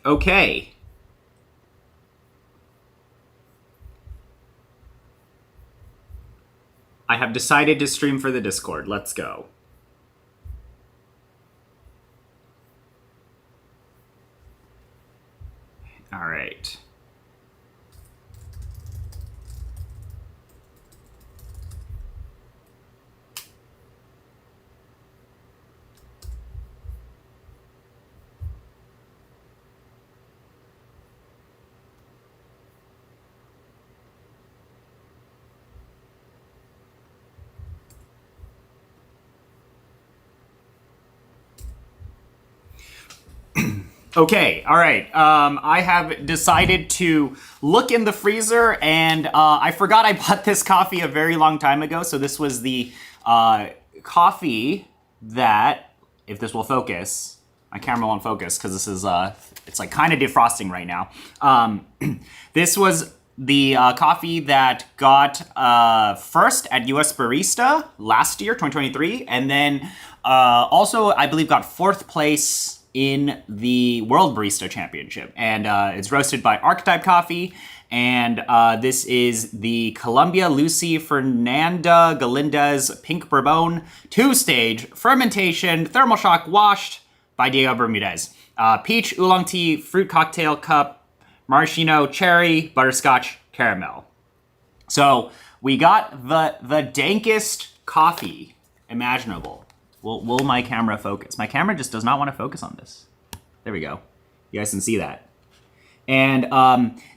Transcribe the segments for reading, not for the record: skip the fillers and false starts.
Okay. I have decided to stream for the Discord. Let's go. All right. Okay, all right. I have decided to look in the freezer, and I forgot I bought this coffee a very long time ago. So this was the coffee that, if this will focus, my camera won't focus because this is it's like kind of defrosting right now. This was the coffee that got first at US Barista last year, 2023, and then also I believe got fourth place in the World Barista Championship. And it's roasted by Archetype Coffee. And this is the Colombia Lucy Fernanda Galindez Pink Bourbon 2-stage fermentation thermal shock washed by Diego Bermudez. Peach, oolong tea, fruit cocktail cup, maraschino, cherry, butterscotch, caramel. So we got the dankest coffee imaginable. Will my camera focus? My camera just does not want to focus on this. There we go. You guys can see that. And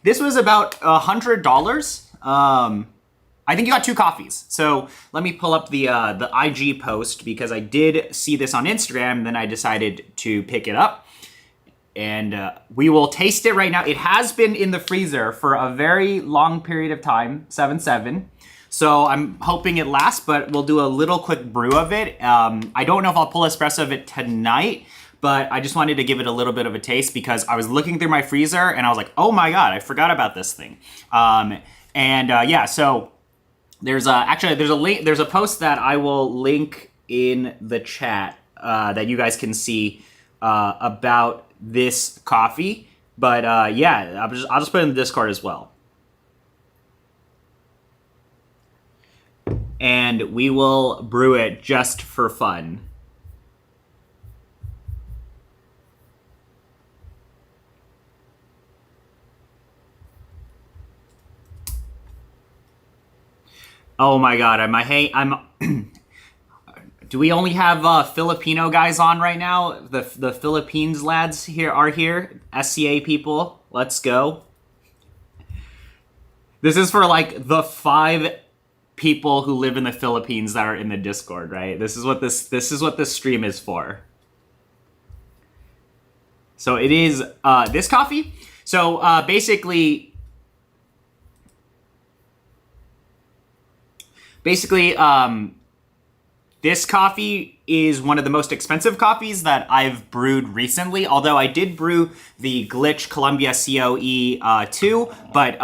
this was about $100. I think you got 2 coffees. So let me pull up the IG post because I did see this on Instagram. Then I decided to pick it up. And we will taste it right now. It has been in the freezer for a very long period of time, 7-7. So I'm hoping it lasts, but we'll do a little quick brew of it. I don't know if I'll pull espresso of it tonight, but I just wanted to give it a little bit of a taste because I was looking through my freezer and I was like, oh my God, I forgot about this thing. Yeah, so there's actually there's a link, there's a post that I will link in the chat that you guys can see about this coffee. But yeah, I'll just put it in the Discord as well. And we will brew it just for fun. Oh my God, do we only have Filipino guys on right now? The Philippines lads are here. SCA people, let's go. This is for like the 5 people who live in the Philippines that are in the Discord, right? This is what this stream is for. So it is this coffee. So basically, this coffee is one of the most expensive coffees that I've brewed recently. Although I did brew the Glitch Columbia COE 2, but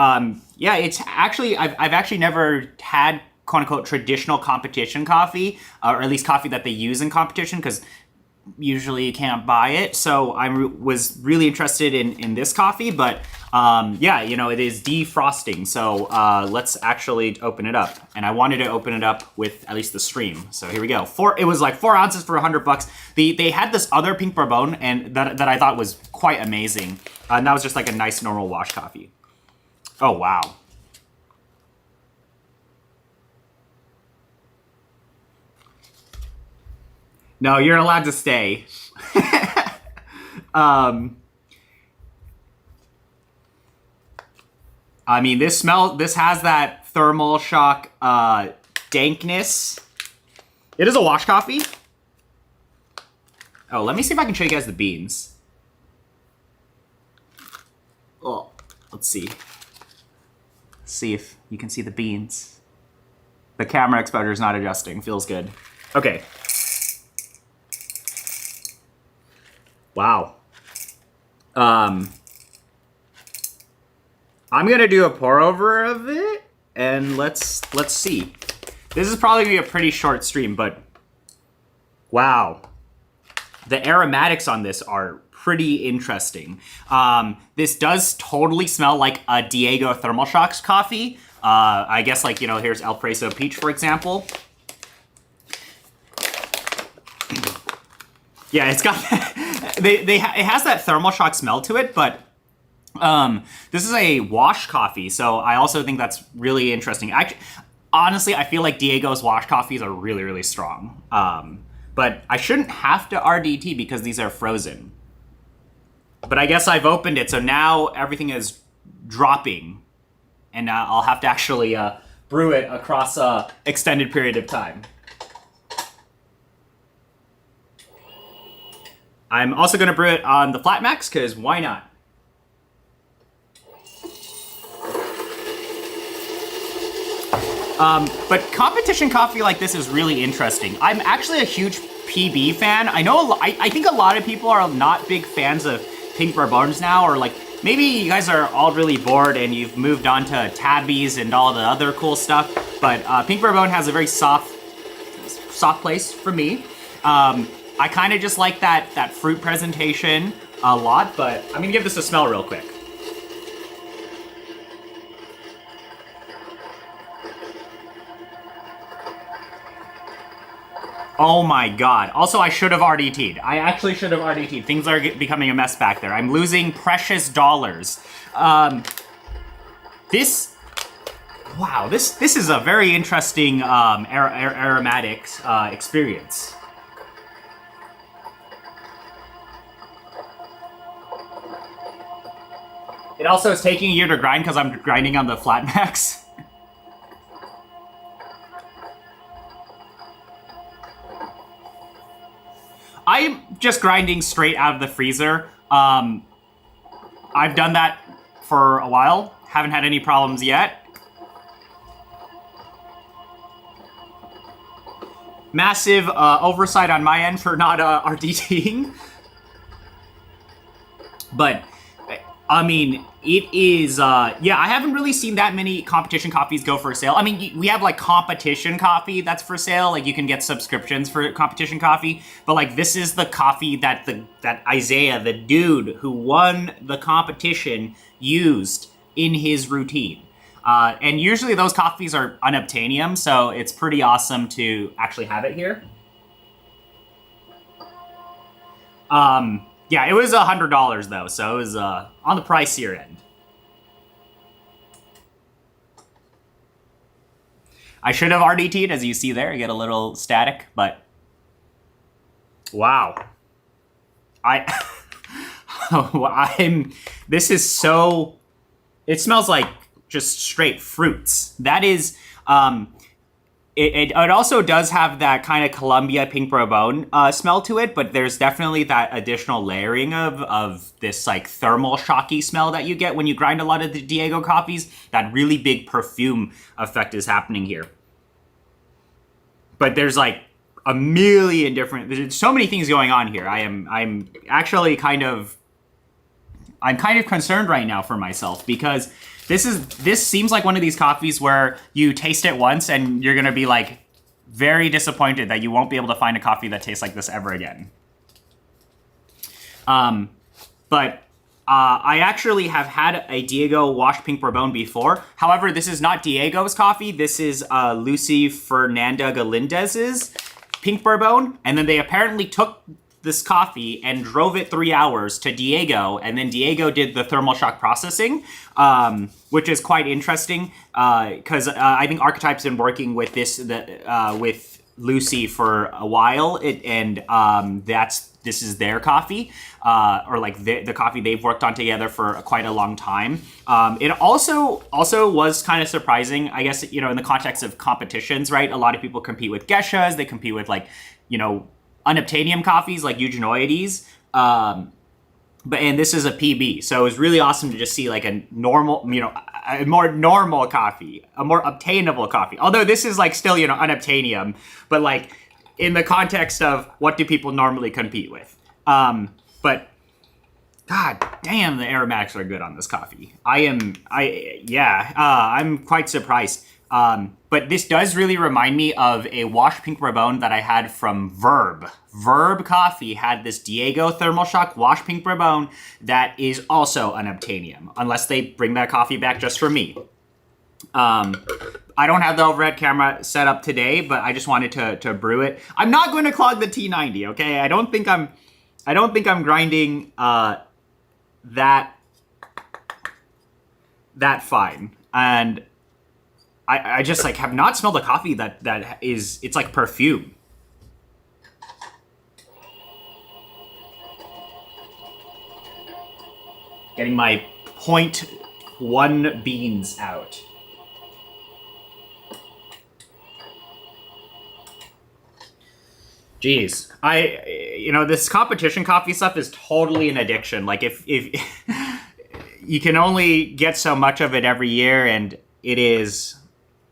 yeah, it's actually I've actually never had quote unquote traditional competition coffee, or at least coffee that they use in competition, because usually you can't buy it. So I was really interested in this coffee, but yeah, you know, it is defrosting. So let's actually open it up. And I wanted to open it up with at least the stream. So here we go. It was like 4 ounces for $100. They had this other pink bourbon and that I thought was quite amazing. And that was just like a nice normal wash coffee. Oh, wow. No, you're allowed to stay. I mean, this has that thermal shock dankness. It is a wash coffee. Oh, let me see if I can show you guys the beans. Oh, let's see. See if you can see the beans. The camera exposure is not adjusting. Feels good. Okay. Wow. I'm gonna do a pour over of it, and let's see. This is probably gonna be a pretty short stream, but wow. the aromatics on this are pretty interesting. This does totally smell like a Diego Thermal Shocks coffee. I guess like, you know, here's El Preso Peach, for example. Yeah, it's got, it has that Thermal Shock smell to it, but this is a wash coffee, so I also think that's really interesting. Actually, honestly, I feel like Diego's wash coffees are really, really strong. But I shouldn't have to RDT because these are frozen. But I guess I've opened it, so now everything is dropping. And I'll have to actually brew it across an extended period of time. I'm also going to brew it on the Flat Max, because why not? But competition coffee like this is really interesting. I'm actually a huge PB fan. I know I think a lot of people are not big fans of Pink Bourbones now, or like maybe you guys are all really bored and you've moved on to Tabbies and all the other cool stuff. But Pink Bourbon has a very soft place for me. I kind of just like that fruit presentation a lot, but I'm gonna give this a smell real quick. Oh my god. Also, I should have RDT'd. I actually should have RDT'd. Things are becoming a mess back there. I'm losing precious dollars. Wow, this is a very interesting aromatics experience. It also is taking a year to grind because I'm grinding on the Flat Max. I'm just grinding straight out of the freezer. I've done that for a while. Haven't had any problems yet. Massive oversight on my end for not RDTing. But, I mean, it is, yeah, I haven't really seen that many competition coffees go for sale. I mean, we have, like, competition coffee that's for sale. Like, you can get subscriptions for competition coffee. But, like, this is the coffee that that Isaiah, the dude who won the competition, used in his routine. And usually those coffees are unobtainium, so it's pretty awesome to actually have it here. Yeah, it was $100 though, so it was on the pricier end. I should have RDT'd, as you see there. You get a little static, but wow. This is so, it smells like just straight fruits. That is, it also does have that kind of Colombia Pink Bourbon smell to it, but there's definitely that additional layering of this like thermal shocky smell that you get when you grind a lot of the Diego coffees. That really big perfume effect is happening here. But there's like a million different, there's so many things going on here. I'm actually kind of concerned right now for myself, because this seems like one of these coffees where you taste it once and you're gonna be like very disappointed that you won't be able to find a coffee that tastes like this ever again. But I actually have had a Diego washed Pink Bourbon before. However, this is not Diego's coffee. This is Lucy Fernanda Galindez's Pink Bourbon, and then they apparently took this coffee and drove it 3 hours to Diego, and then Diego did the thermal shock processing, which is quite interesting because I think Archetype's been working with with Lucy for a while, this is their coffee, or like the coffee they've worked on together for quite a long time. It also was kind of surprising, I guess, you know, in the context of competitions, right? A lot of people compete with Geishas, they compete with like, you know, unobtainium coffees like Eugenioides, and this is a PB, so it was really awesome to just see like a normal, you know, a more normal coffee, a more obtainable coffee. Although this is like still, you know, unobtainium, but like in the context of what do people normally compete with. But god damn, the aromatics are good on this coffee. I'm quite surprised. But this does really remind me of a washed pink Bourbon that I had from Verb. Verb Coffee had this Diego Thermal Shock washed pink Bourbon that is also unobtainium, unless they bring that coffee back just for me. I don't have the overhead camera set up today, but I just wanted to brew it. I'm not going to clog the T90, okay? I don't think I'm grinding that fine. And I just like have not smelled a coffee that is, it's like perfume. Getting my 0.1 beans out. Jeez, this competition coffee stuff is totally an addiction. Like if you can only get so much of it every year, and it is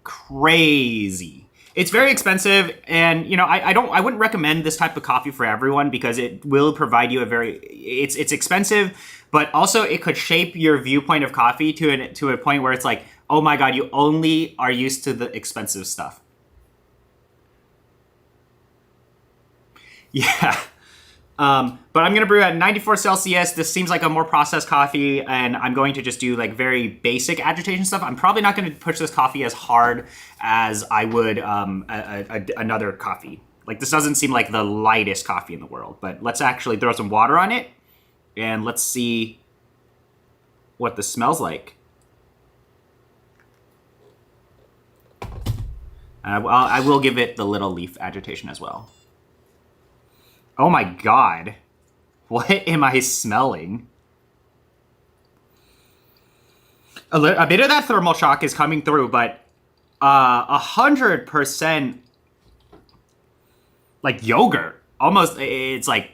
crazy. It's very expensive, and I wouldn't recommend this type of coffee for everyone because it will provide you it's expensive, but also it could shape your viewpoint of coffee to a point where it's like, oh my god, you only are used to the expensive stuff. Yeah. But I'm going to brew at 94 Celsius. This seems like a more processed coffee, and I'm going to just do like very basic agitation stuff. I'm probably not going to push this coffee as hard as I would another coffee. Like, this doesn't seem like the lightest coffee in the world, but let's actually throw some water on it, and let's see what this smells like. I will give it the little leaf agitation as well. Oh my god. What am I smelling? A bit of that thermal shock is coming through, but 100% like yogurt. Almost, it's like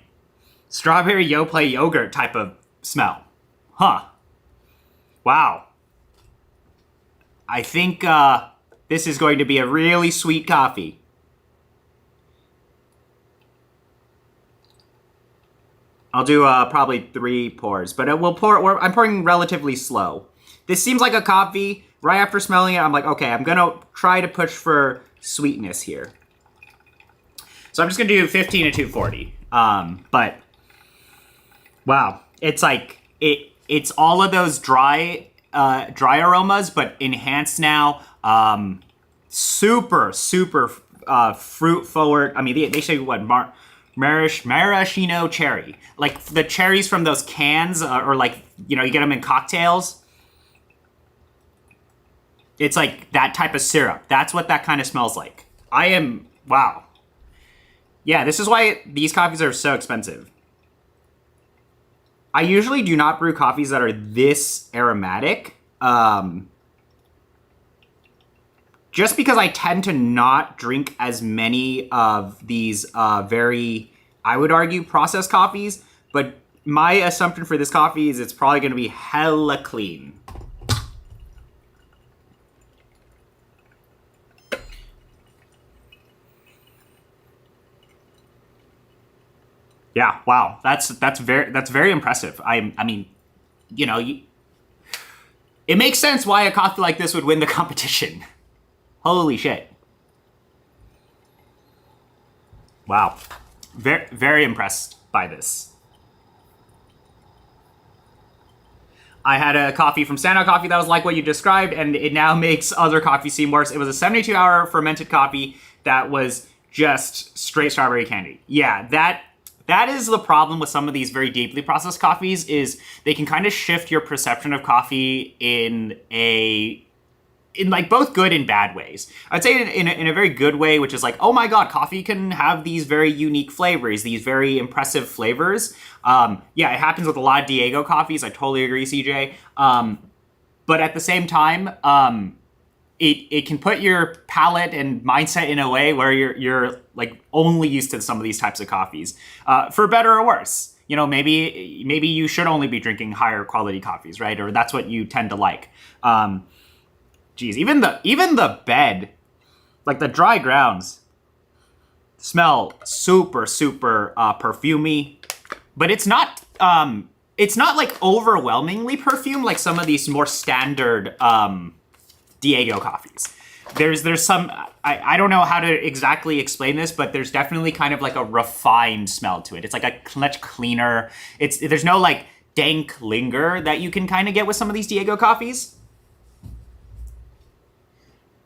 strawberry Yoplait yogurt type of smell. Huh. Wow. I think this is going to be a really sweet coffee. I'll do probably 3 pours, but I'm pouring relatively slow. This seems like a coffee. Right after smelling it, I'm like, okay, I'm gonna try to push for sweetness here. So I'm just gonna do 15 to 240. But wow, it's like it's all of those dry aromas, but enhanced now. Super fruit forward. I mean, they say what maraschino cherry, like the cherries from those cans, or like you get them in cocktails. It's like that type of syrup. That's what that kind of smells like. Wow. Yeah, this is why these coffees are so expensive. I usually do not brew coffees that are this aromatic. Just because I tend to not drink as many of these very, I would argue, processed coffees. But my assumption for this coffee is it's probably going to be hella clean. Yeah, wow, that's very impressive. I mean, it makes sense why a coffee like this would win the competition. Holy shit. Wow. Very, very impressed by this. I had a coffee from Standout Coffee that was like what you described, and it now makes other coffees seem worse. It was a 72-hour fermented coffee that was just straight strawberry candy. Yeah, that is the problem with some of these very deeply processed coffees, is they can kind of shift your perception of coffee in like both good and bad ways. I'd say in a very good way, which is like, oh my god, coffee can have these very unique flavors, these very impressive flavors. Yeah, it happens with a lot of Diego coffees. I totally agree, CJ. But at the same time, it can put your palate and mindset in a way where you're like only used to some of these types of coffees, for better or worse. Maybe you should only be drinking higher quality coffees, right? Or that's what you tend to like. Geez, even the bed, like the dry grounds, smell super perfumey, but it's not like overwhelmingly perfumed like some of these more standard Diego coffees. there's some, I don't know how to exactly explain this, but there's definitely kind of like a refined smell to it. It's like a much cleaner, there's no like dank linger that you can kind of get with some of these Diego coffees.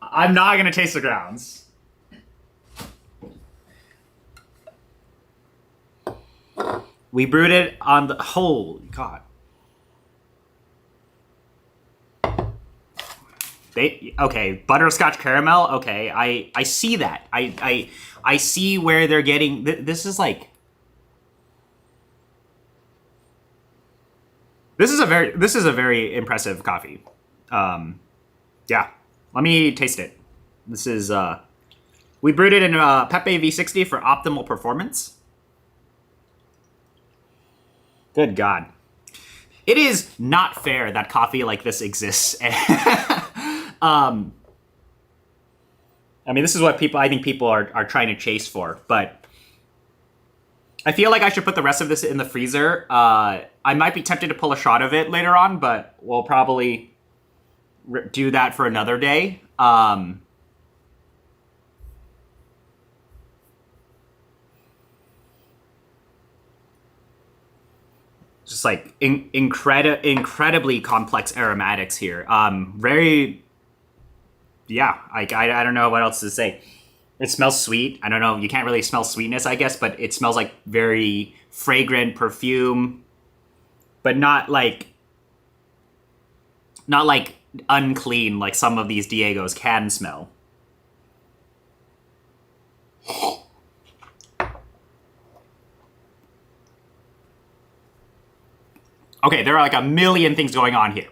I'm not gonna taste the grounds. We brewed it on the, holy God. Okay, butterscotch caramel. Okay, I see that. I see where they're getting. This is like. This is a very impressive coffee. Yeah, let me taste it. This is we brewed it in Pepe V60 for optimal performance. Good God. It is not fair that coffee like this exists. I mean, this is what I think people are trying to chase for, but I feel like I should put the rest of this in the freezer. I might be tempted to pull a shot of it later on, but we'll probably do that for another day. Just like incredibly complex aromatics here. Yeah, I don't know what else to say. It smells sweet. I don't know. You can't really smell sweetness, I guess, but it smells like very fragrant perfume, but not like unclean like some of these Diegos can smell. Okay, there are like a million things going on here.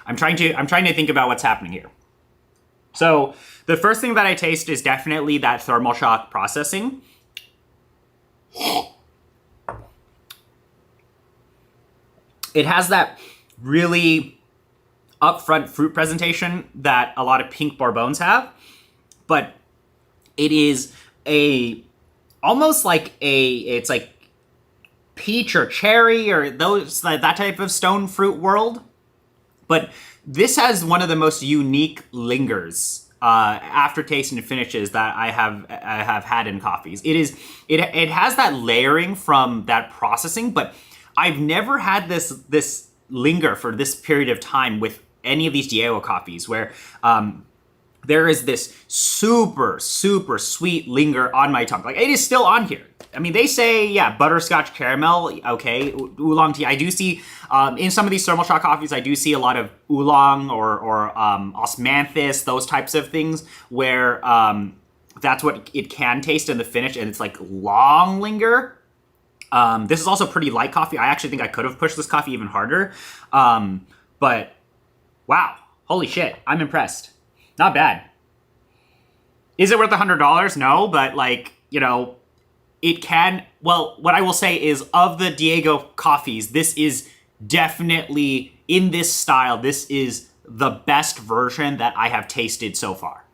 I'm trying to think about what's happening here. So the first thing that I taste is definitely that thermal shock processing. It has that really upfront fruit presentation that a lot of pink Bourbons have, but it is almost like it's like peach or cherry or that type of stone fruit world. But this has one of the most unique lingers, aftertaste and finishes that I have had in coffees. It has that layering from that processing, but I've never had this linger for this period of time with any of these Diego coffees where there is this super sweet linger on my tongue. Like, it is still on here. I mean, they say, yeah, butterscotch caramel, okay, oolong tea. I do see, in some of these thermal shock coffees, I do see a lot of oolong or osmanthus, those types of things, where that's what it can taste in the finish, and it's like long linger. This is also pretty light coffee. I actually think I could have pushed this coffee even harder. But, wow, holy shit, I'm impressed. Not bad. Is it worth $100? No, but like, you know, it can, well, what I will say is of the Diego coffees, this is definitely, in this style, this is the best version that I have tasted so far.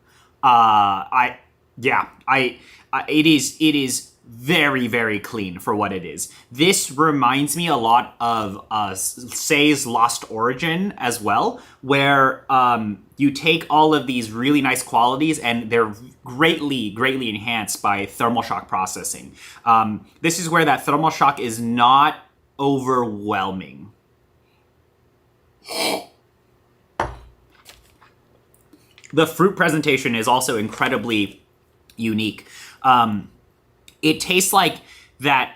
It is very clean for what it is. This reminds me a lot of Say's Lost Origin as well, where you take all of these really nice qualities and they're greatly enhanced by thermal shock processing. This is where that thermal shock is not overwhelming. The fruit presentation is also incredibly unique. It tastes like that.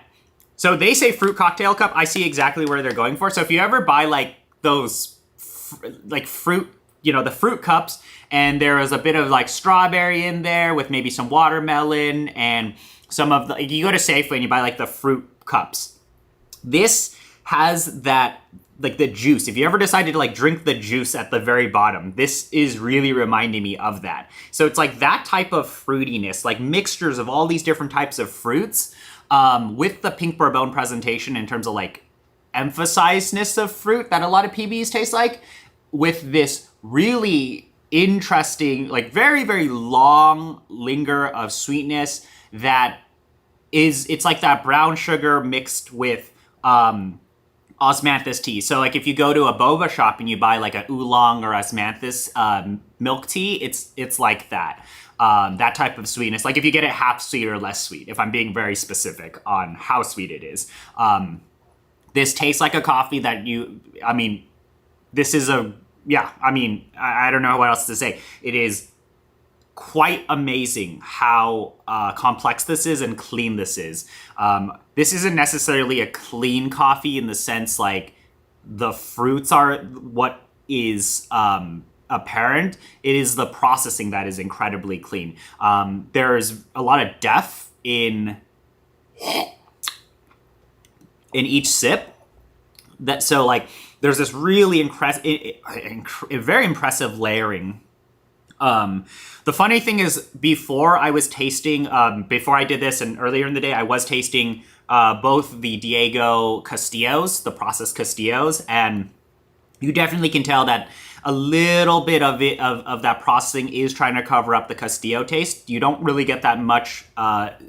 So they say fruit cocktail cup. I see exactly where they're going for. So if you ever buy like those fruit, you know, the fruit cups, and there is a bit of like strawberry in there with maybe some watermelon and some of the, you go to Safeway and you buy like the fruit cups. This has that, like the juice. If you ever decided to like drink the juice at the very bottom, this is really reminding me of that. So it's like that type of fruitiness, like mixtures of all these different types of fruits, with the pink Bourbon presentation in terms of like emphasizedness of fruit that a lot of PBs taste like, with this really interesting, like very long linger of sweetness that is, it's like that brown sugar mixed with osmanthus tea. So like if you go to a boba shop and you buy like a oolong or osmanthus milk tea, it's like that. That type of sweetness. Like if you get it half sweet or less sweet, if I'm being very specific on how sweet it is. This tastes like a coffee that this is I don't know what else to say. It is quite amazing how complex this is and clean this is. This isn't necessarily a clean coffee in the sense like the fruits are what is apparent. It is the processing that is incredibly clean. There's a lot of depth in each sip. So like there's this really very impressive layering. The funny thing is, before I did this and earlier in the day, I was tasting both the Diego Castillos, the processed Castillos, and you definitely can tell that a little bit of that processing is trying to cover up the Castillo taste. You don't really get that much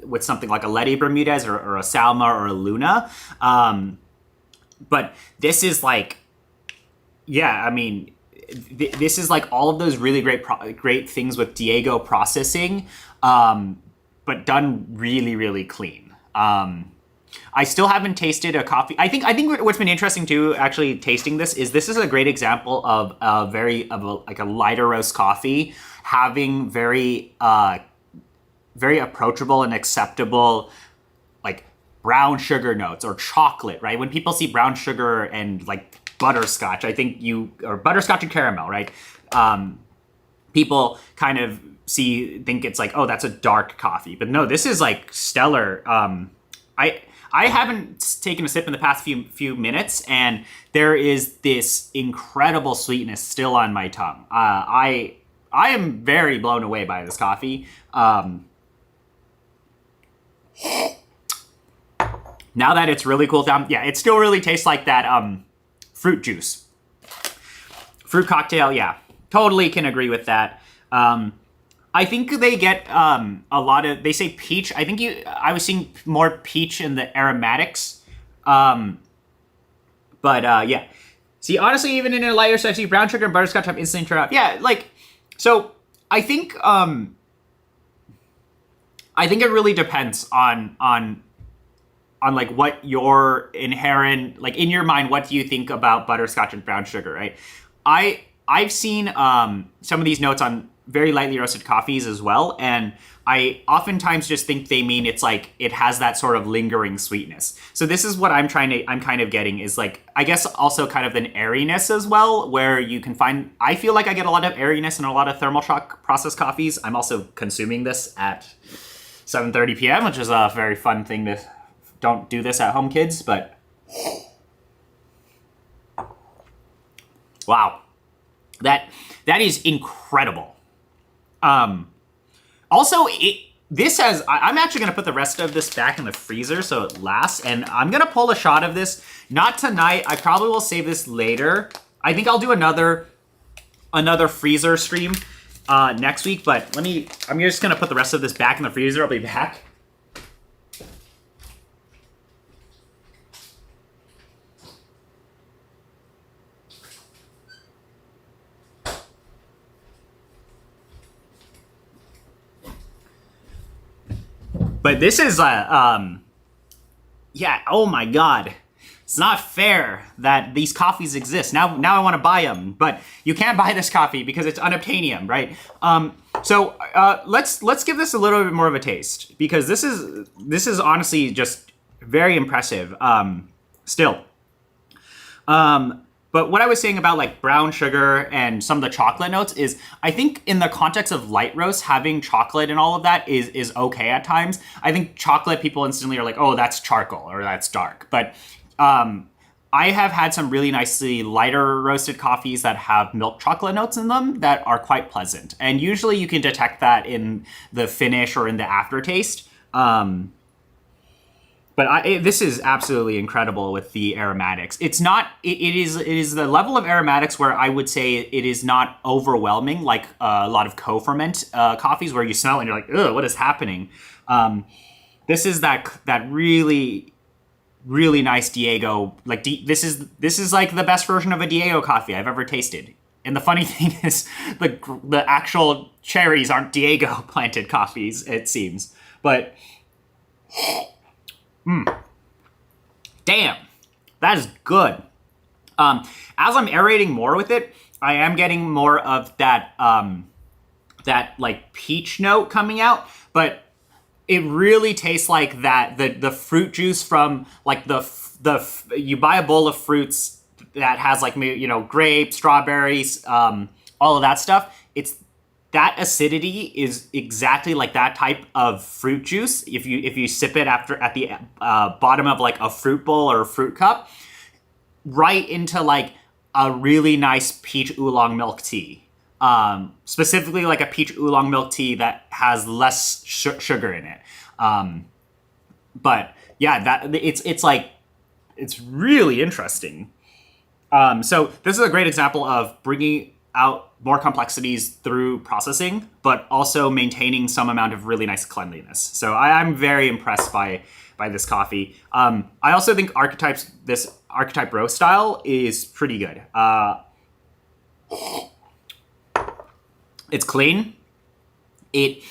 with something like a Leti Bermudez or a Salma or a Luna. But this is like, this is like all of those really great things with Diego processing, but done really, really clean. I still haven't tasted a coffee. I think what's been interesting too, actually tasting this is a great example of a lighter roast coffee having very approachable and acceptable like brown sugar notes or chocolate, right? When people see brown sugar and like butterscotch, or butterscotch and caramel, right? People kind of think it's like, oh, that's a dark coffee, but no, this is like stellar. I haven't taken a sip in the past few minutes, and there is this incredible sweetness still on my tongue. I am very blown away by this coffee. Now that it's really cooled down, it still really tastes like that fruit juice. Fruit cocktail, totally can agree with that. I think they get they say peach. I was seeing more peach in the aromatics. See, honestly, even in a lighter stuff, see brown sugar and butterscotch have instantly turned out. Yeah, like, so I think it really depends on like what your inherent, like in your mind, what do you think about butterscotch and brown sugar, right? I've seen some of these notes on very lightly roasted coffees as well, and I oftentimes just think they mean it's like it has that sort of lingering sweetness. So this is what I'm kind of getting is like, I guess also kind of an airiness as well, where you can find, I feel like I get a lot of airiness in a lot of thermal shock processed coffees. I'm also consuming this at 7:30 p.m., which is a very fun thing to, don't do this at home, kids, but wow, that is incredible. Also, I'm actually going to put the rest of this back in the freezer so it lasts, and I'm going to pull a shot of this. Not tonight. I probably will save this later. I think I'll do another freezer stream next week, but I'm just going to put the rest of this back in the freezer. I'll be back. But this is, oh my God. It's not fair that these coffees exist. Now I want to buy them, but you can't buy this coffee because it's unobtainium, right? So let's give this a little bit more of a taste, because this is honestly just very impressive, still. But what I was saying about like brown sugar and some of the chocolate notes is, I think in the context of light roast, having chocolate and all of that is okay at times. I think chocolate, people instantly are like, oh, that's charcoal or that's dark. But I have had some really nicely lighter roasted coffees that have milk chocolate notes in them that are quite pleasant. And usually you can detect that in the finish or in the aftertaste. But this is absolutely incredible with the aromatics. It's not, it is the level of aromatics where I would say it is not overwhelming, like a lot of co-ferment coffees where you smell it and you're like, ugh, what is happening? This is that really really nice Diego. Like this is like the best version of a Diego coffee I've ever tasted. And the funny thing is, the actual cherries aren't Diego planted coffees, it seems. But damn, that is good. As I'm aerating more with it, I am getting more of that like peach note coming out, but it really tastes like that the fruit juice from like you buy a bowl of fruits that has like grapes, strawberries, all of that stuff. It's that acidity is exactly like that type of fruit juice. If you sip it after at the bottom of like a fruit bowl or a fruit cup, right into like a really nice peach oolong milk tea. Specifically like a peach oolong milk tea that has less sugar in it. But yeah, that it's really interesting. So this is a great example of bringing out more complexities through processing, but also maintaining some amount of really nice cleanliness. So I'm very impressed by this coffee. I also think this archetype roast style is pretty good. It's clean. It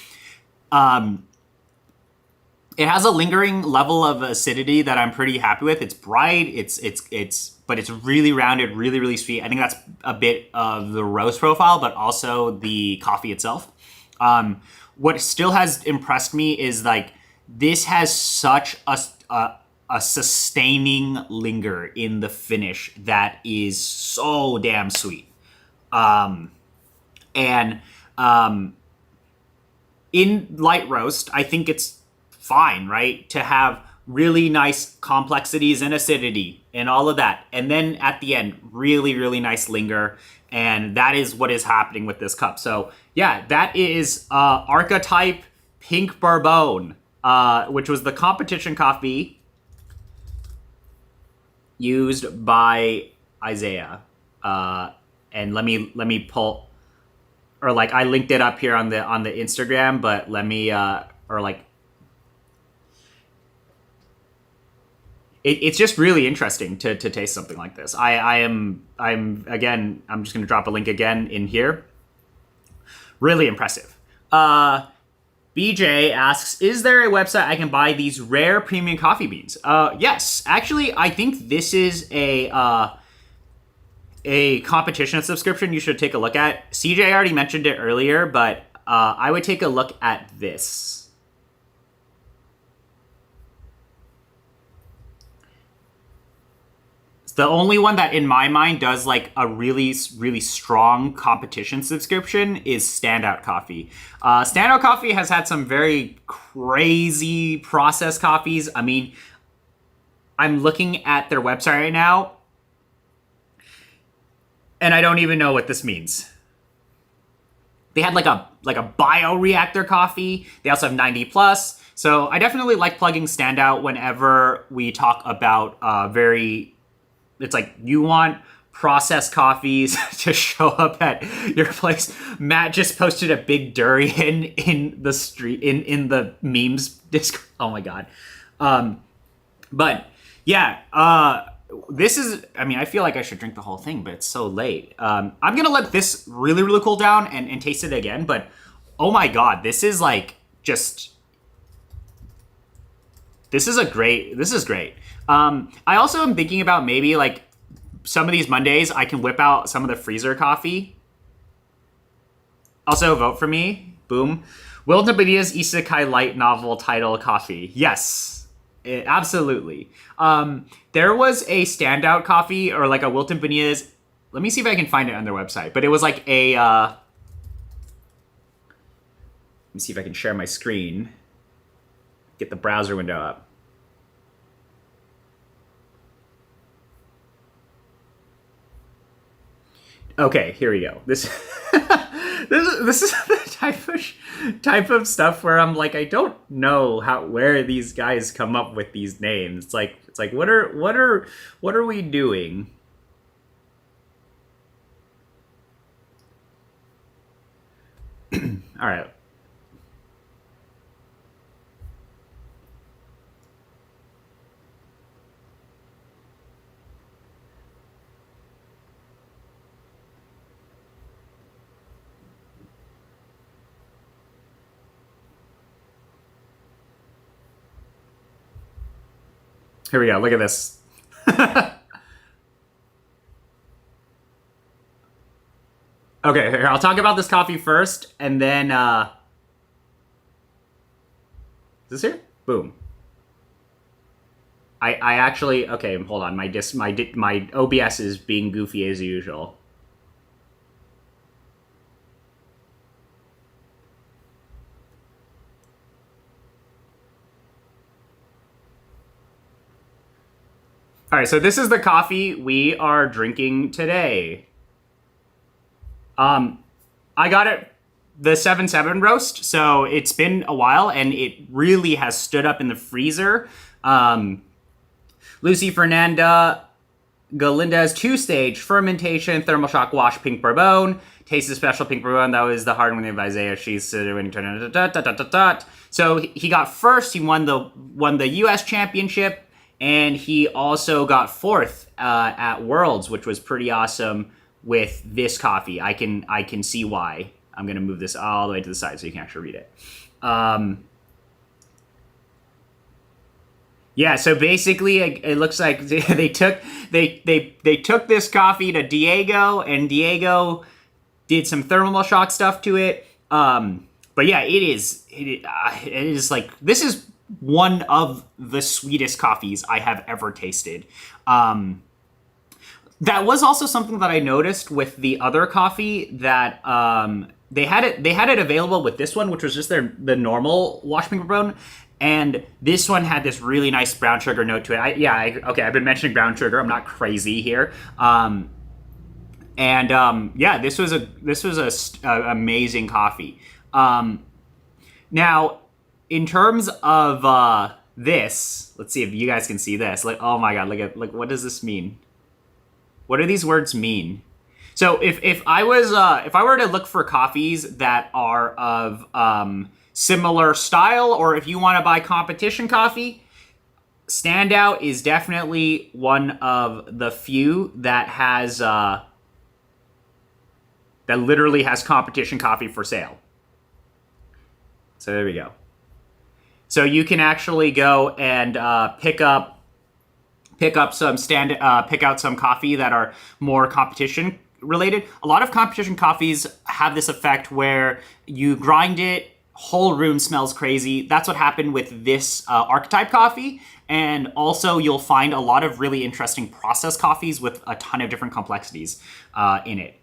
has a lingering level of acidity that I'm pretty happy with. It's bright. But it's really rounded, really, really sweet. I think that's a bit of the roast profile, but also the coffee itself. What still has impressed me is like this has such a sustaining linger in the finish that is so damn sweet. And in light roast, I think it's fine, right? To have really nice complexities and acidity and all of that. And then at the end, really, really nice linger. And that is what is happening with this cup. So yeah, that is Archetype Pink Bourbon, which was the competition coffee used by Isaiah. And let me pull, or like I linked it up here on the Instagram, but let me it's just really interesting to taste something like this. I'm just gonna drop a link again in here. Really impressive. BJ asks, is there a website I can buy these rare premium coffee beans? Yes, actually, I think this is a competition subscription you should take a look at. CJ already mentioned it earlier, but I would take a look at this. The only one that in my mind does like a really, really strong competition subscription is Standout Coffee. Standout Coffee has had some very crazy processed coffees. I mean, I'm looking at their website right now, and I don't even know what this means. They had like a bioreactor coffee. They also have 90 plus. So I definitely like plugging Standout whenever we talk about it's like you want processed coffees to show up at your place. Matt just posted a big durian in the street in the memes disc. Oh my god. But yeah, this is, I mean, I feel like I should drink the whole thing, but it's so late. I'm gonna let this really, really cool down and taste it again, but oh my god, this is like just, this is great. I also am thinking about maybe like some of these Mondays I can whip out some of the freezer coffee. Also vote for me. Boom. Wilton Bonilla's Isekai light novel title coffee. Yes, absolutely. There was a Standout coffee or like a Wilton Bonilla's. Let me see if I can find it on their website. But it was like a. Let me see if I can share my screen. Get the browser window up. Okay, here we go. This this is the type of stuff where I'm like, I don't know where these guys come up with these names. It's like what are we doing? All right. Here we go. Look at this. Okay, here, I'll talk about this coffee first, and then, is this here? Boom. I actually, okay, hold on. My OBS is being goofy as usual. All right, so this is the coffee we are drinking today. I got it the 7-7 roast, so it's been a while, and it really has stood up in the freezer. Lucy Fernanda Galinda's 2-stage fermentation, thermal shock wash pink bourbon. Taste of special pink bourbon. That was the hard one of Isaiah. She's winning. So he got first. He won the U.S. championship, and he also got fourth at Worlds, which was pretty awesome with this coffee. I can see why. I'm gonna move this all the way to the side so you can actually read it. Yeah, so basically it looks like they took this coffee to Diego, and Diego did some thermal shock stuff to it. But yeah, it is like, this is one of the sweetest coffees I have ever tasted. That was also something that I noticed with the other coffee, that they had it available with this one, which was just the normal wash pink bourbon. And this one had this really nice brown sugar note to it. I've been mentioning brown sugar. I'm not crazy here. Yeah, this was a amazing coffee. Now, in terms of this, let's see if you guys can see this. Like, oh my god, look, what does this mean? What do these words mean? So if I were to look for coffees that are of similar style, or if you want to buy competition coffee, Standout is definitely one of the few that has that literally has competition coffee for sale. So there we go. So you can actually go and pick out some coffee that are more competition related. A lot of competition coffees have this effect where you grind it, whole room smells crazy. That's what happened with this archetype coffee. And also you'll find a lot of really interesting processed coffees with a ton of different complexities in it.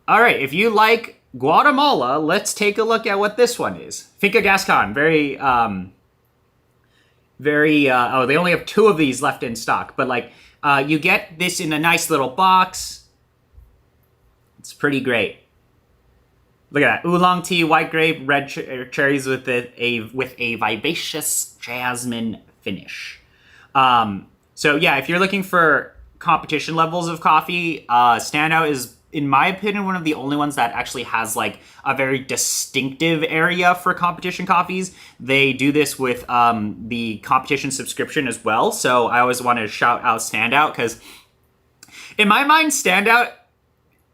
All right, if you like Guatemala, let's take a look at what this one is. Finca Gascon, they only have 2 of these left in stock, but like you get this in a nice little box. It's pretty great. Look at that. Oolong tea, white grape, red cherries with a vivacious jasmine finish. So yeah, if you're looking for competition levels of coffee, Standout is, in my opinion, one of the only ones that actually has like a very distinctive area for competition coffees. They do this with the competition subscription as well. So I always want to shout out Standout, because in my mind, Standout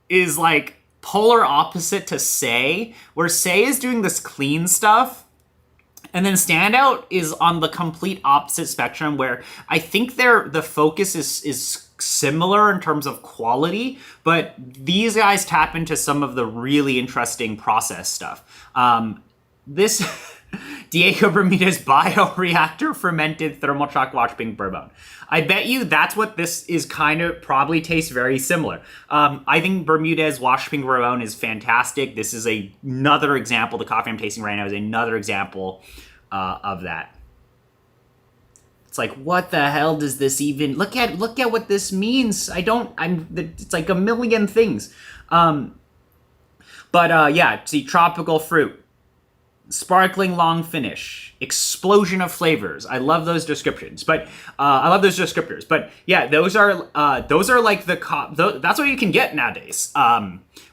is like polar opposite to Say, where Say is doing this clean stuff, and then Standout is on the complete opposite spectrum, where I think the focus is similar in terms of quality, but these guys tap into some of the really interesting process stuff. This Diego Bermudez bioreactor fermented thermal shock wash pink bourbon. I bet you that's what this is, kind of probably tastes very similar. I think Bermudez wash pink bourbon is fantastic. This is another example. The coffee I'm tasting right now is another example of that. It's like, what the hell does this even, look at what this means. It's like a million things. Yeah, see, tropical fruit, sparkling long finish, explosion of flavors. I love those descriptions, but yeah, those are like that's what you can get nowadays.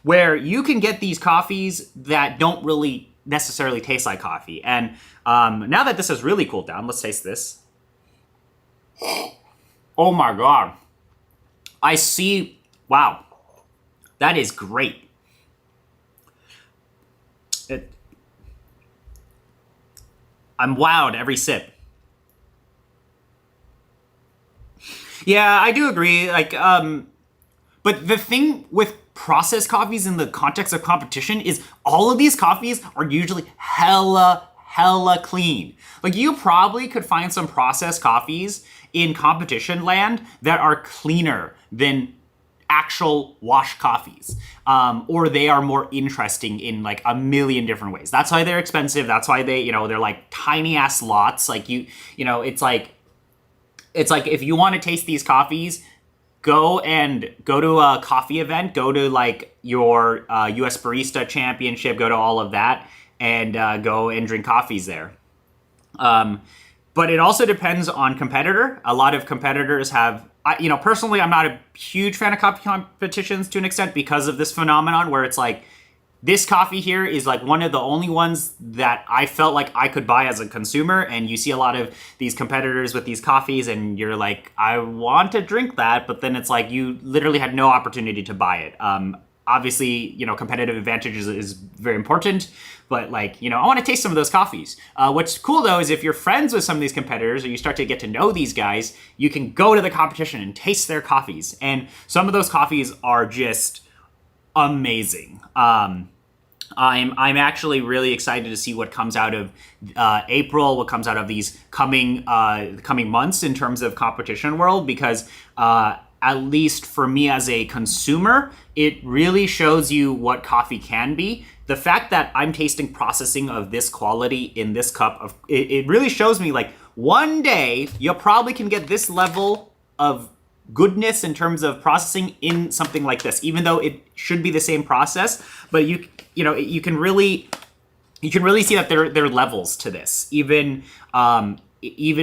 Where you can get these coffees that don't really necessarily taste like coffee. And now that this has really cooled down, let's taste this. Oh my god. I see. Wow. That is great. I'm wowed every sip. Yeah, I do agree. Like, but the thing with processed coffees in the context of competition is all of these coffees are usually hella clean. Like, you probably could find some processed coffees in competition land that are cleaner than actual wash coffees, or they are more interesting in like a million different ways. That's why they're expensive. That's why they're like tiny ass lots. Like it's like if you want to taste these coffees, go to a coffee event, go to like your US Barista Championship, go to all of that, and go and drink coffees there. But it also depends on competitor. A lot of competitors have, personally, I'm not a huge fan of coffee competitions to an extent because of this phenomenon where it's like, this coffee here is like one of the only ones that I felt like I could buy as a consumer. And you see a lot of these competitors with these coffees and you're like, I want to drink that. But then it's like, you literally had no opportunity to buy it. Obviously, competitive advantage is very important, but like, I want to taste some of those coffees. What's cool though is if you're friends with some of these competitors or you start to get to know these guys, you can go to the competition and taste their coffees. And some of those coffees are just amazing. I'm actually really excited to see what comes out of April, what comes out of these coming months in terms of competition world, because at least for me as a consumer, it really shows you what coffee can be. The fact that I'm tasting processing of this quality in this cup of it really shows me like one day you probably can get this level of goodness in terms of processing in something like this, even though it should be the same process. But you can really see that there are levels to this. Even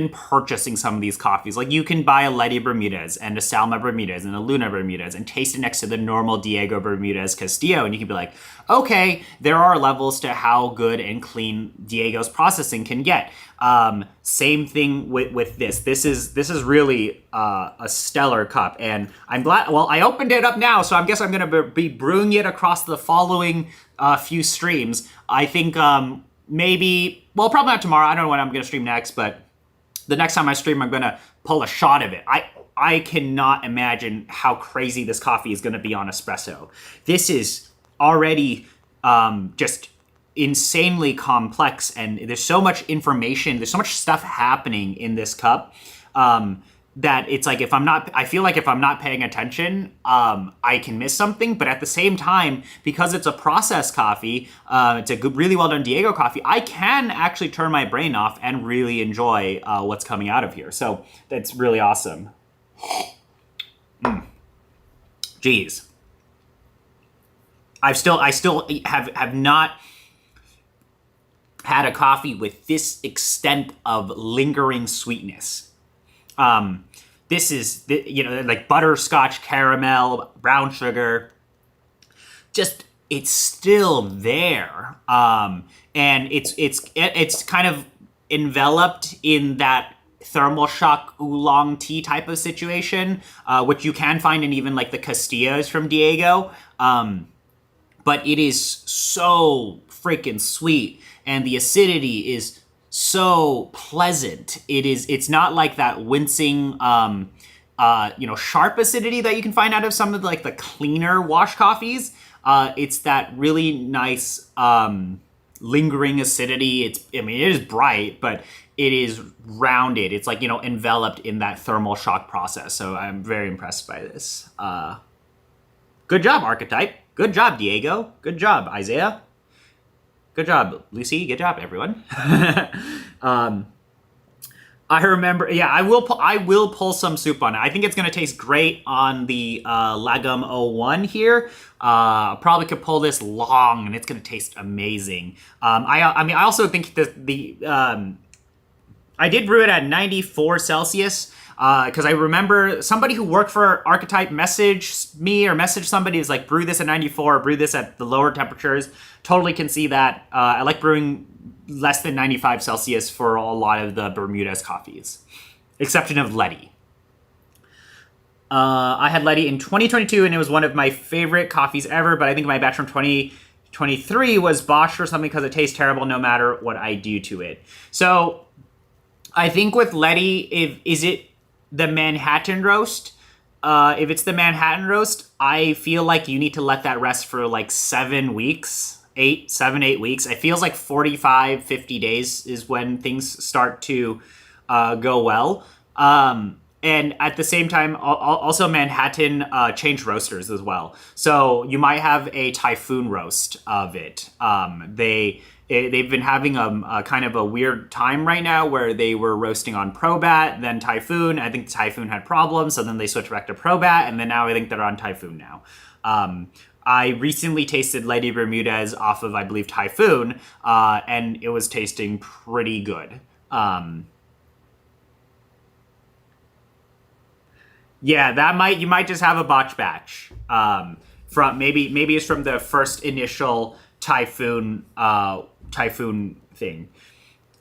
purchasing some of these coffees, like you can buy a Letty Bermudez and a Salma Bermudez and a Luna Bermudez and taste it next to the normal Diego Bermudez Castillo, and you can be like, okay, there are levels to how good and clean Diego's processing can get. Same thing with this. This is really a stellar cup, and I'm glad. Well, I opened it up now, so I guess I'm going to be brewing it across the following few streams. I think maybe, well, probably not tomorrow. I don't know when I'm going to stream next, but the next time I stream, I'm going to pull a shot of it. I cannot imagine how crazy this coffee is going to be on espresso. This is already just insanely complex, and there's so much information, there's so much stuff happening in this cup that it's like I feel like if I'm not paying attention, I can miss something. But at the same time, because it's a processed coffee, it's a good, really well done Diego coffee, I can actually turn my brain off and really enjoy what's coming out of here. So that's really awesome. Jeez. I still have not had a coffee with this extent of lingering sweetness. This is, like butterscotch, caramel, brown sugar. Just, it's still there. And it's kind of enveloped in that thermal shock oolong tea type of situation, which you can find in even like the Castillos from Diego. But it is so freaking sweet, and the acidity is so pleasant. It's not like that wincing, sharp acidity that you can find out of some of like the cleaner wash coffees. It's that really nice, lingering acidity. It is bright, but it is rounded. It's like, enveloped in that thermal shock process. So I'm very impressed by this. Good job, Archetype. Good job, Diego. Good job, Isaiah. Good job, Lucy. Good job, everyone. I remember, I will pull some soup on it. I think it's going to taste great on the Lagom 01 here. Probably could pull this long, and it's going to taste amazing. I also think that I did brew it at 94 Celsius. Because I remember somebody who worked for Archetype messaged me or messaged somebody who's like, brew this at 94, brew this at the lower temperatures. Totally can see that. I like brewing less than 95 Celsius for a lot of the Bermudez coffees, exception of Letty. I had Letty in 2022, and it was one of my favorite coffees ever, but I think my batch from 2023 was botched or something because it tastes terrible no matter what I do to it. So I think with Letty, is it the Manhattan roast, if it's the Manhattan roast, I feel like you need to let that rest for like 7 weeks, 8 7 8 weeks. It feels like 45, 50 days is when things start to go well. And at the same time, also Manhattan changed roasters as well. So you might have a Typhoon roast of it. They've been having a kind of a weird time right now where they were roasting on Probat, then Typhoon. I think Typhoon had problems, so then they switched back to Probat, and then now I think they're on Typhoon now. I recently tasted Lady Bermudez off of, I believe, Typhoon, and it was tasting pretty good. Yeah, you might just have a botch batch. From maybe it's from the first initial Typhoon thing.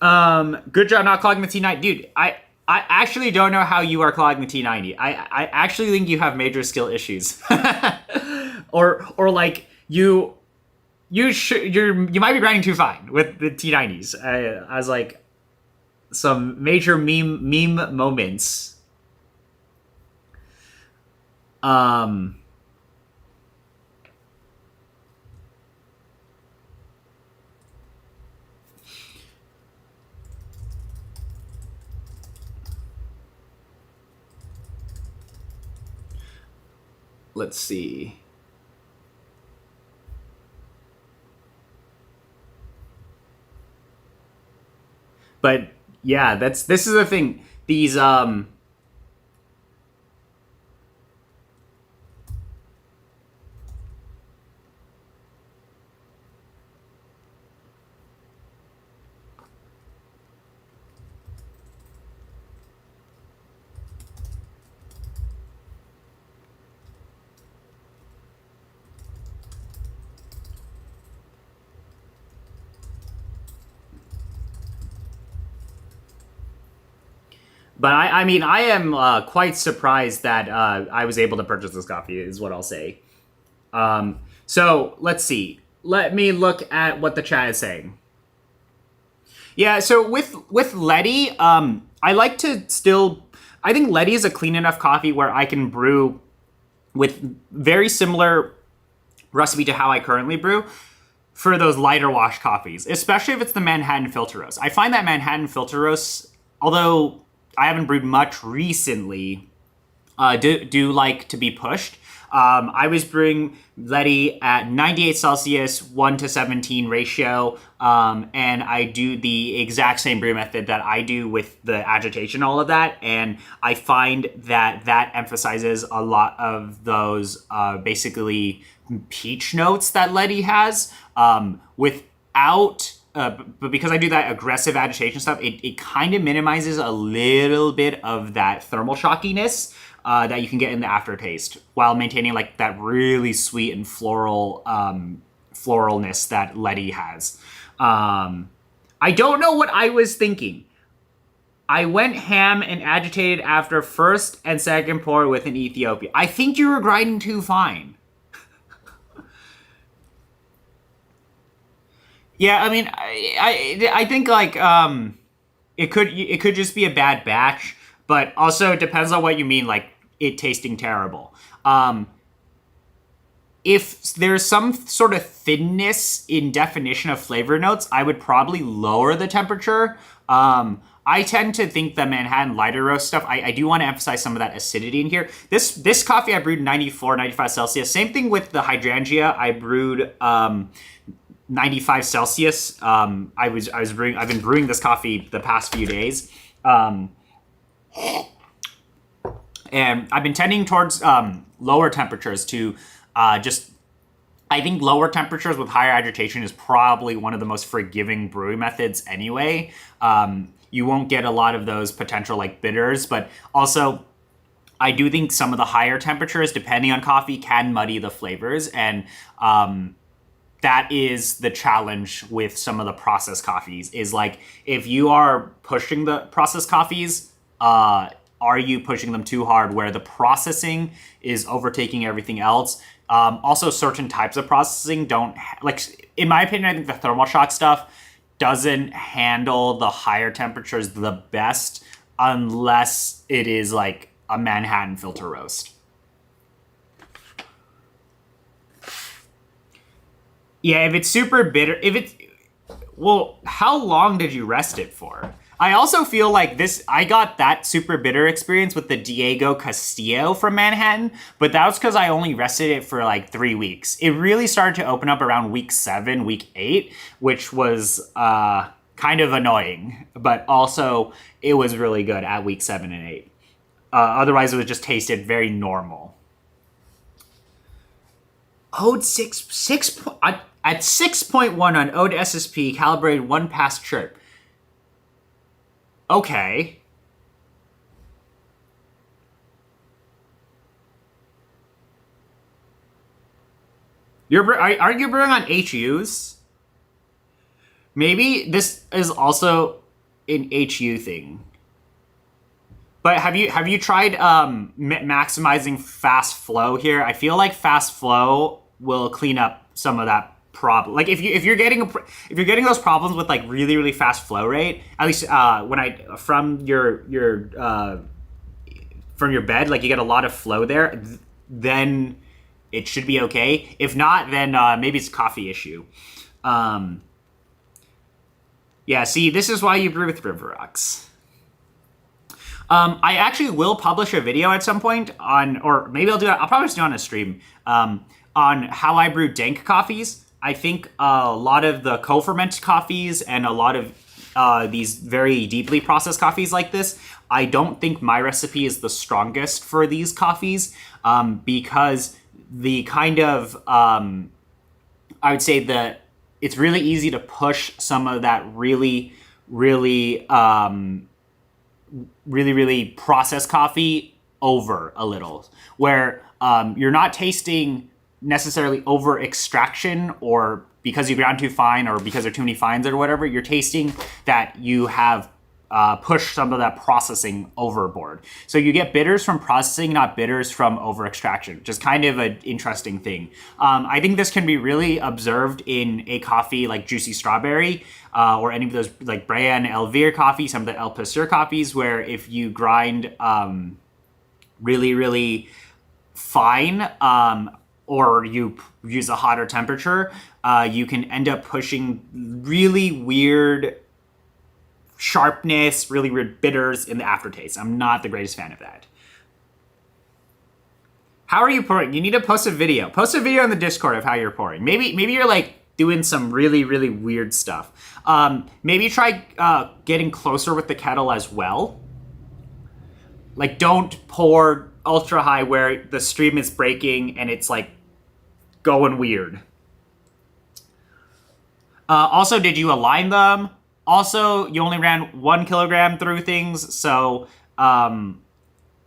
Good job not clogging the T90, dude. I actually don't know how you are clogging the T90. I actually think you have major skill issues, or like you might be grinding too fine with the T90s. As like some major meme moments. Let's see. But yeah, this is the thing. These But I mean, I am quite surprised that I was able to purchase this coffee, is what I'll say. So let's see. Let me look at what the chat is saying. Yeah, so with Letty, I like to still. I think Letty is a clean enough coffee where I can brew with very similar recipe to how I currently brew for those lighter wash coffees, especially if it's the Manhattan filter roast. I find that Manhattan filter roast, although I haven't brewed much recently, do like to be pushed. I was brewing Letty at 98 Celsius, 1:17 ratio, and I do the exact same brew method that I do with the agitation, all of that, and I find that emphasizes a lot of those basically peach notes that Letty has, without but because I do that aggressive agitation stuff, it kind of minimizes a little bit of that thermal shockiness that you can get in the aftertaste while maintaining like that really sweet and floralness that Letty has. I don't know what I was thinking. I went ham and agitated after first and second pour with an Ethiopia. I think you were grinding too fine. Yeah, I mean, I think like it could just be a bad batch, but also it depends on what you mean, like it tasting terrible. If there's some sort of thinness in definition of flavor notes, I would probably lower the temperature. I tend to think the Manhattan lighter roast stuff, I do want to emphasize some of that acidity in here. This coffee I brewed 94, 95 Celsius. Same thing with the hydrangea. I brewed 95 Celsius. I've been brewing this coffee the past few days. And I've been tending towards lower temperatures to I think lower temperatures with higher agitation is probably one of the most forgiving brewing methods anyway. You won't get a lot of those potential like bitters, but also I do think some of the higher temperatures, depending on coffee, can muddy the flavors, and that is the challenge with some of the processed coffees, is like if you are pushing the processed coffees, are you pushing them too hard where the processing is overtaking everything else? Also, certain types of processing don't, like, in my opinion, I think the thermal shock stuff doesn't handle the higher temperatures the best. unless it is like a Manhattan filter roast. Yeah, if it's super bitter, well, how long did you rest it for? I also feel like I got that super bitter experience with the Diego Castillo from Manhattan, but that was because I only rested it for like 3 weeks. It really started to open up around week 7, week 8, which was kind of annoying, but also it was really good at week 7 and 8. Otherwise, it was just tasted very normal. Ode 6 at 6.1 on Ode SSP, calibrated 1 past trip. Okay. Aren't you brewing on HUs? Maybe this is also an HU thing. But have you tried maximizing fast flow here? I feel like fast flow will clean up some of that problem. Like if you're getting those problems with like really fast flow rate, at least from your bed, like you get a lot of flow there, then it should be okay. If not, then maybe it's a coffee issue. Yeah, see, this is why you brew with Riverox. I actually will publish a video at some point or maybe I'll probably just do it on a stream, on how I brew dank coffees. I think a lot of the co-fermented coffees and a lot of these very deeply processed coffees like this, I don't think my recipe is the strongest for these coffees, because the kind of, I would say that it's really easy to push some of that really processed coffee over a little, where you're not tasting necessarily over extraction or because you ground too fine or because there are too many fines or whatever. You're tasting that you have pushed some of that processing overboard. So you get bitters from processing, not bitters from over extraction, which is kind of an interesting thing. I think this can be really observed in a coffee like Juicy Strawberry, or any of those like Brian Elvire coffee, some of the El Pasteur coffees, where if you grind really fine, or you use a hotter temperature, you can end up pushing really weird sharpness, really weird bitters in the aftertaste. I'm not the greatest fan of that. How are you pouring? You need to post a video. Post a video in the Discord of how you're pouring. Maybe you're like doing some really weird stuff. Maybe try getting closer with the kettle as well. Like, don't pour ultra high where the stream is breaking and it's like going weird. Also, did you align them? Also, you only ran 1 kilogram through things, so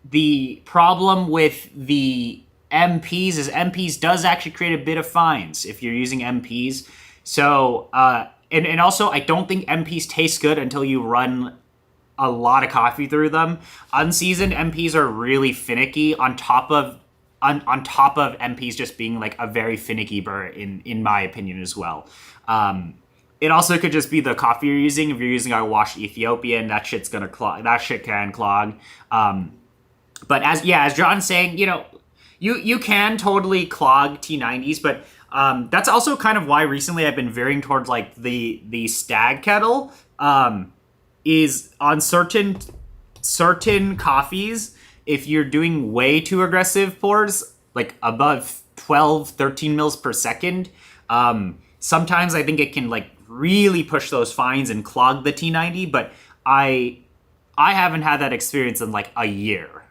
the problem with the MPs is MPs does actually create a bit of fines if you're using MPs. So, and also, I don't think MPs taste good until you run a lot of coffee through them. Unseasoned MPs are really finicky on top of MPs just being like a very finicky burr in my opinion as well. It also could just be the coffee you're using. If you're using a washed Ethiopian, that shit's gonna clog. That shit can clog. But as John's saying, you can totally clog T90s, but that's also kind of why recently I've been veering towards like the Stag kettle. Is on certain coffees, if you're doing way too aggressive pours, like above 12, 13 mils per second, sometimes I think it can like really push those fines and clog the T90, but I haven't had that experience in like a year.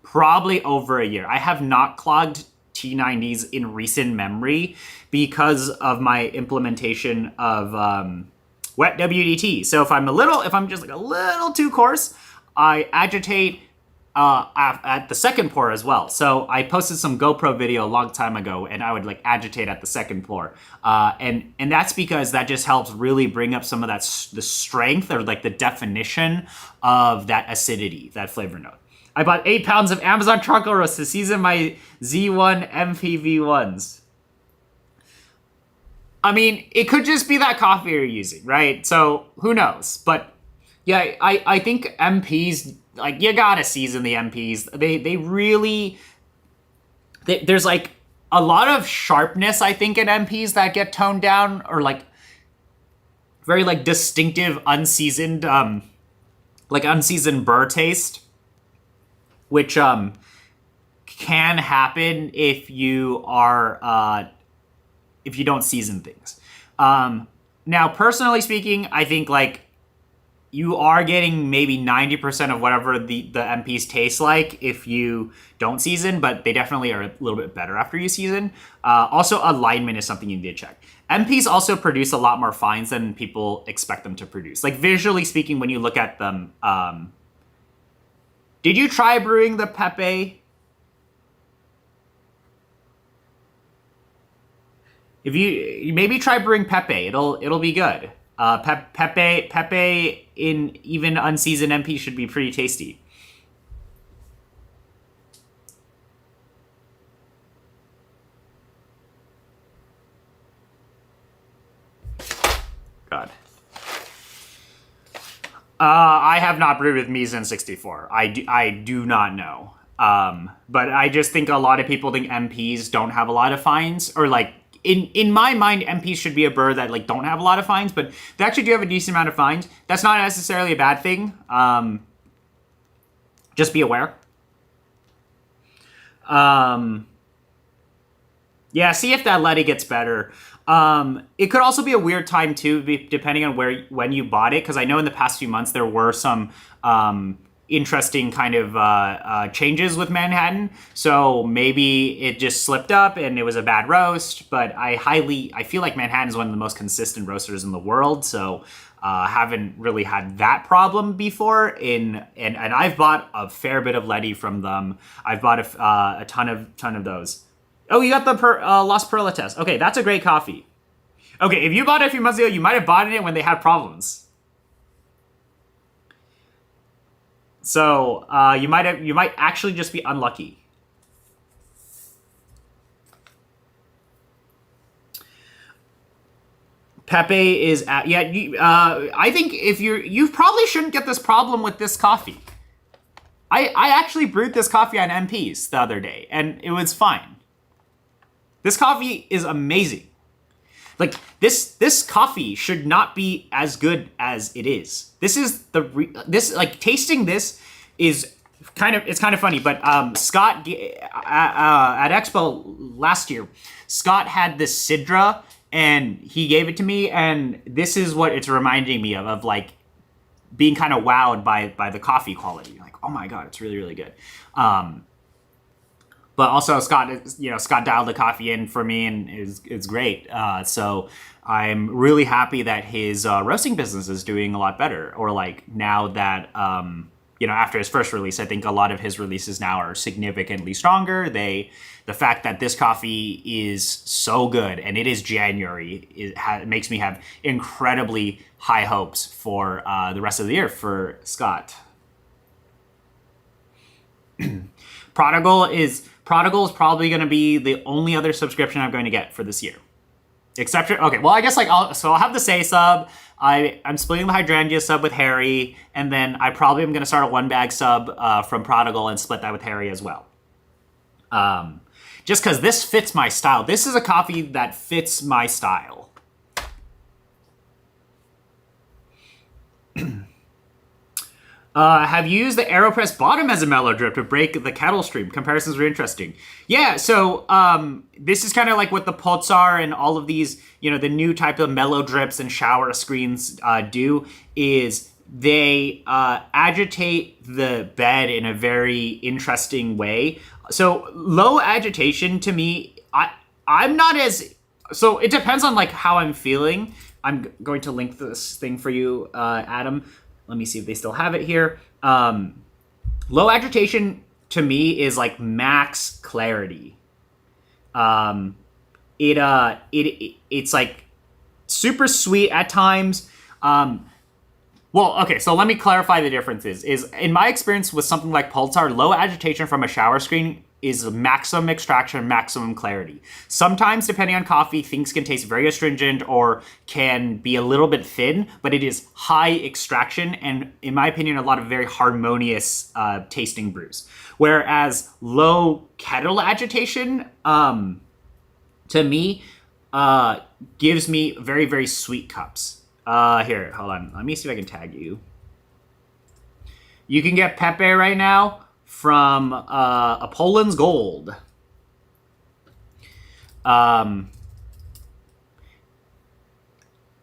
Probably over a year. I have not clogged T90s in recent memory because of my implementation of wet WDT. So if I'm just like a little too coarse, I agitate at the second pour as well. So I posted some GoPro video a long time ago, and I would like agitate at the second pour, and that's because that just helps really bring up some of that the strength or like the definition of that acidity, that flavor note. I bought 8 pounds of Amazon charcoal roast to season my Z1 MPV1s. I mean, it could just be that coffee you're using, right? So who knows? But Yeah, I think MPs, like, you gotta season the MPs. They really, there's like a lot of sharpness, I think, in MPs that get toned down, or like very like distinctive unseasoned like unseasoned burr taste, which can happen if you don't season things. Now, personally speaking, I think like you are getting maybe 90% of whatever the MPs taste like if you don't season, but they definitely are a little bit better after you season. Also, alignment is something you need to check. MPs also produce a lot more fines than people expect them to produce. Like, visually speaking, when you look at them, did you try brewing the Pepe? If you maybe try brewing Pepe, it'll be good. Pepe in even unseasoned MP should be pretty tasty. God. I have not brewed with Mies in 64. I do not know. But I just think a lot of people think MPs don't have a lot of fines, or like in my mind, MPs should be a burr that like don't have a lot of fines, but they actually do have a decent amount of fines. That's not necessarily a bad thing. Just be aware. Yeah, see if that Letty gets better. It could also be a weird time too, depending on when you bought it, because I know in the past few months there were some interesting kind of changes with Manhattan. So maybe it just slipped up and it was a bad roast. But I feel like Manhattan is one of the most consistent roasters in the world. So haven't really had that problem before. And I've bought a fair bit of Letty from them. I've bought a ton of those. Oh, you got the Las Perlitas. Okay, that's a great coffee. Okay, if you bought it a few months ago, you might have bought it when they had problems. So you might actually just be unlucky. Pepe is at, yeah. I think if you probably shouldn't get this problem with this coffee. I actually brewed this coffee on MPs the other day, and it was fine. This coffee is amazing. Like, this coffee should not be as good as it is. This is tasting this is kind of funny. But Scott at Expo last year, Scott had this Sidra and he gave it to me, and this is what it's reminding me of like being kind of wowed by the coffee quality. Like, oh my god, it's really, really good. But also Scott dialed the coffee in for me, and it's great. So I'm really happy that his roasting business is doing a lot better. Or like now that after his first release, I think a lot of his releases now are significantly stronger. The fact that this coffee is so good, and it is January, it makes me have incredibly high hopes for the rest of the year for Scott. Prodigal is probably going to be the only other subscription I'm going to get for this year. Exception. Okay, well, I guess I'll have the Say sub. I'm splitting the Hydrangea sub with Harry, and then I probably am going to start a 1-bag sub from Prodigal and split that with Harry as well. Just because this fits my style. This is a coffee that fits my style. Have you used the AeroPress bottom as a mellow drip to break the kettle stream? Comparisons are interesting. Yeah, so this is kind of like what the Pulsar and all of these, the new type of mellow drips and shower screens do, is they agitate the bed in a very interesting way. So low agitation to me, I'm not as... So it depends on like how I'm feeling. I'm going to link this thing for you, Adam. Let me see if they still have it here. Low agitation to me is like max clarity. It's like super sweet at times. Well, okay, so let me clarify the differences. Is in my experience with something like pulsar, low agitation from a shower screen is maximum extraction, maximum clarity. Sometimes, depending on coffee, things can taste very astringent or can be a little bit thin, but it is high extraction and, in my opinion, a lot of very harmonious tasting brews. Whereas low kettle agitation, to me, gives me very, very sweet cups. Here, hold on. Let me see if I can tag you. You can get Pepe right now from a Poland's Gold. I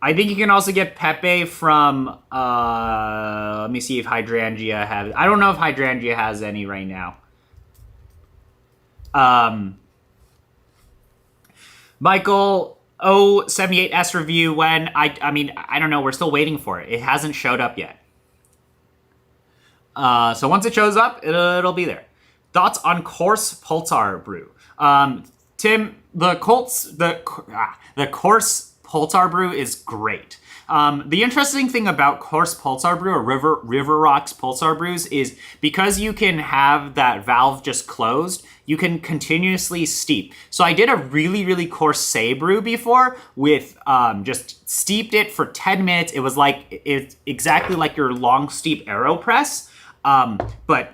think you can also get Pepe from, let me see if Hydrangea has, I don't know if Hydrangea has any right now. Michael, 78S review when, I mean, I don't know, we're still waiting for it. It hasn't showed up yet. So once it shows up, it'll be there. Thoughts on coarse pulsar brew? Tim, the coarse pulsar brew is great. The interesting thing about coarse pulsar brew or River Rocks pulsar brews is because you can have that valve just closed, you can continuously steep. So I did a really, really coarse say brew before with just steeped it for 10 minutes. It was like, it's exactly like your long steep AeroPress. But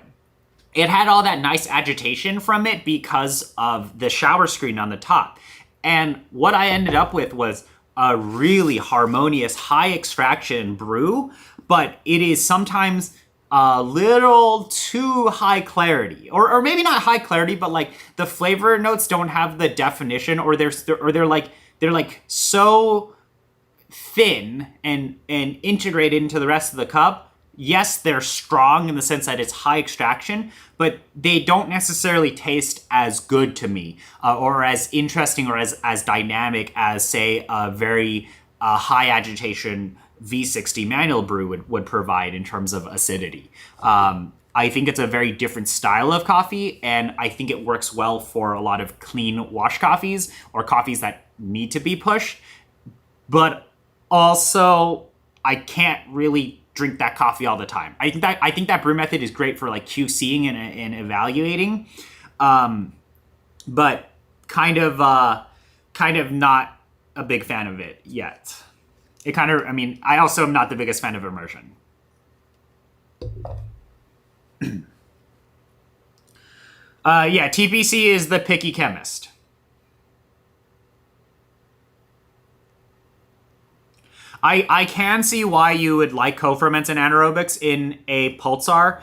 it had all that nice agitation from it because of the shower screen on the top. And what I ended up with was a really harmonious, high extraction brew, but it is sometimes a little too high clarity, or maybe not high clarity, but like the flavor notes don't have the definition, or they're like so thin and integrated into the rest of the cup. Yes, they're strong in the sense that it's high extraction, but they don't necessarily taste as good to me, or as interesting or as dynamic as, say, a very high agitation V60 manual brew would provide in terms of acidity. I think it's a very different style of coffee, and I think it works well for a lot of clean wash coffees or coffees that need to be pushed. But also, I can't really drink that coffee all the time. I think that brew method is great for like QCing and evaluating, but kind of not a big fan of it yet. I also am not the biggest fan of immersion. Yeah, TPC is the picky chemist. I can see why you would like co-ferments and anaerobics in a pulsar,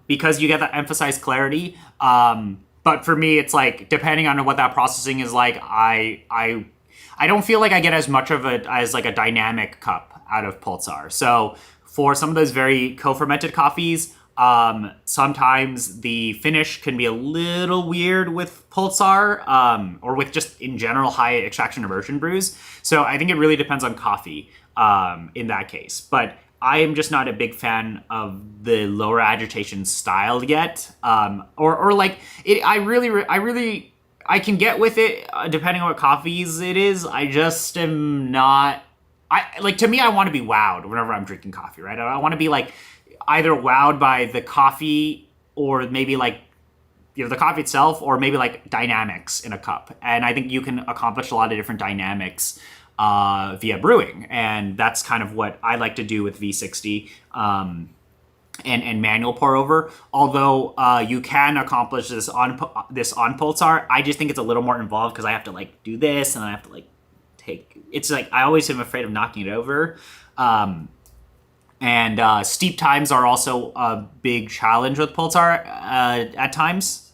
because you get that emphasized clarity. But for me, it's like, depending on what that processing is like, I don't feel like I get as much of it as like a dynamic cup out of pulsar. So for some of those very co-fermented coffees, sometimes the finish can be a little weird with pulsar, or with just in general high extraction immersion brews. So I think it really depends on coffee, in that case. But I am just not a big fan of the lower agitation style yet. Or like it, I can get with it, depending on what coffees it is. I just am not, to me, I want to be wowed whenever I'm drinking coffee, right? I want to be like, either wowed by the coffee, or maybe like, the coffee itself, or maybe like dynamics in a cup. And I think you can accomplish a lot of different dynamics via brewing. And that's kind of what I like to do with V60 and manual pour over. Although you can accomplish this on pulsar, I just think it's a little more involved because I have to like do this, and I have to like it's like, I always am afraid of knocking it over. And steep times are also a big challenge with pulsar at times.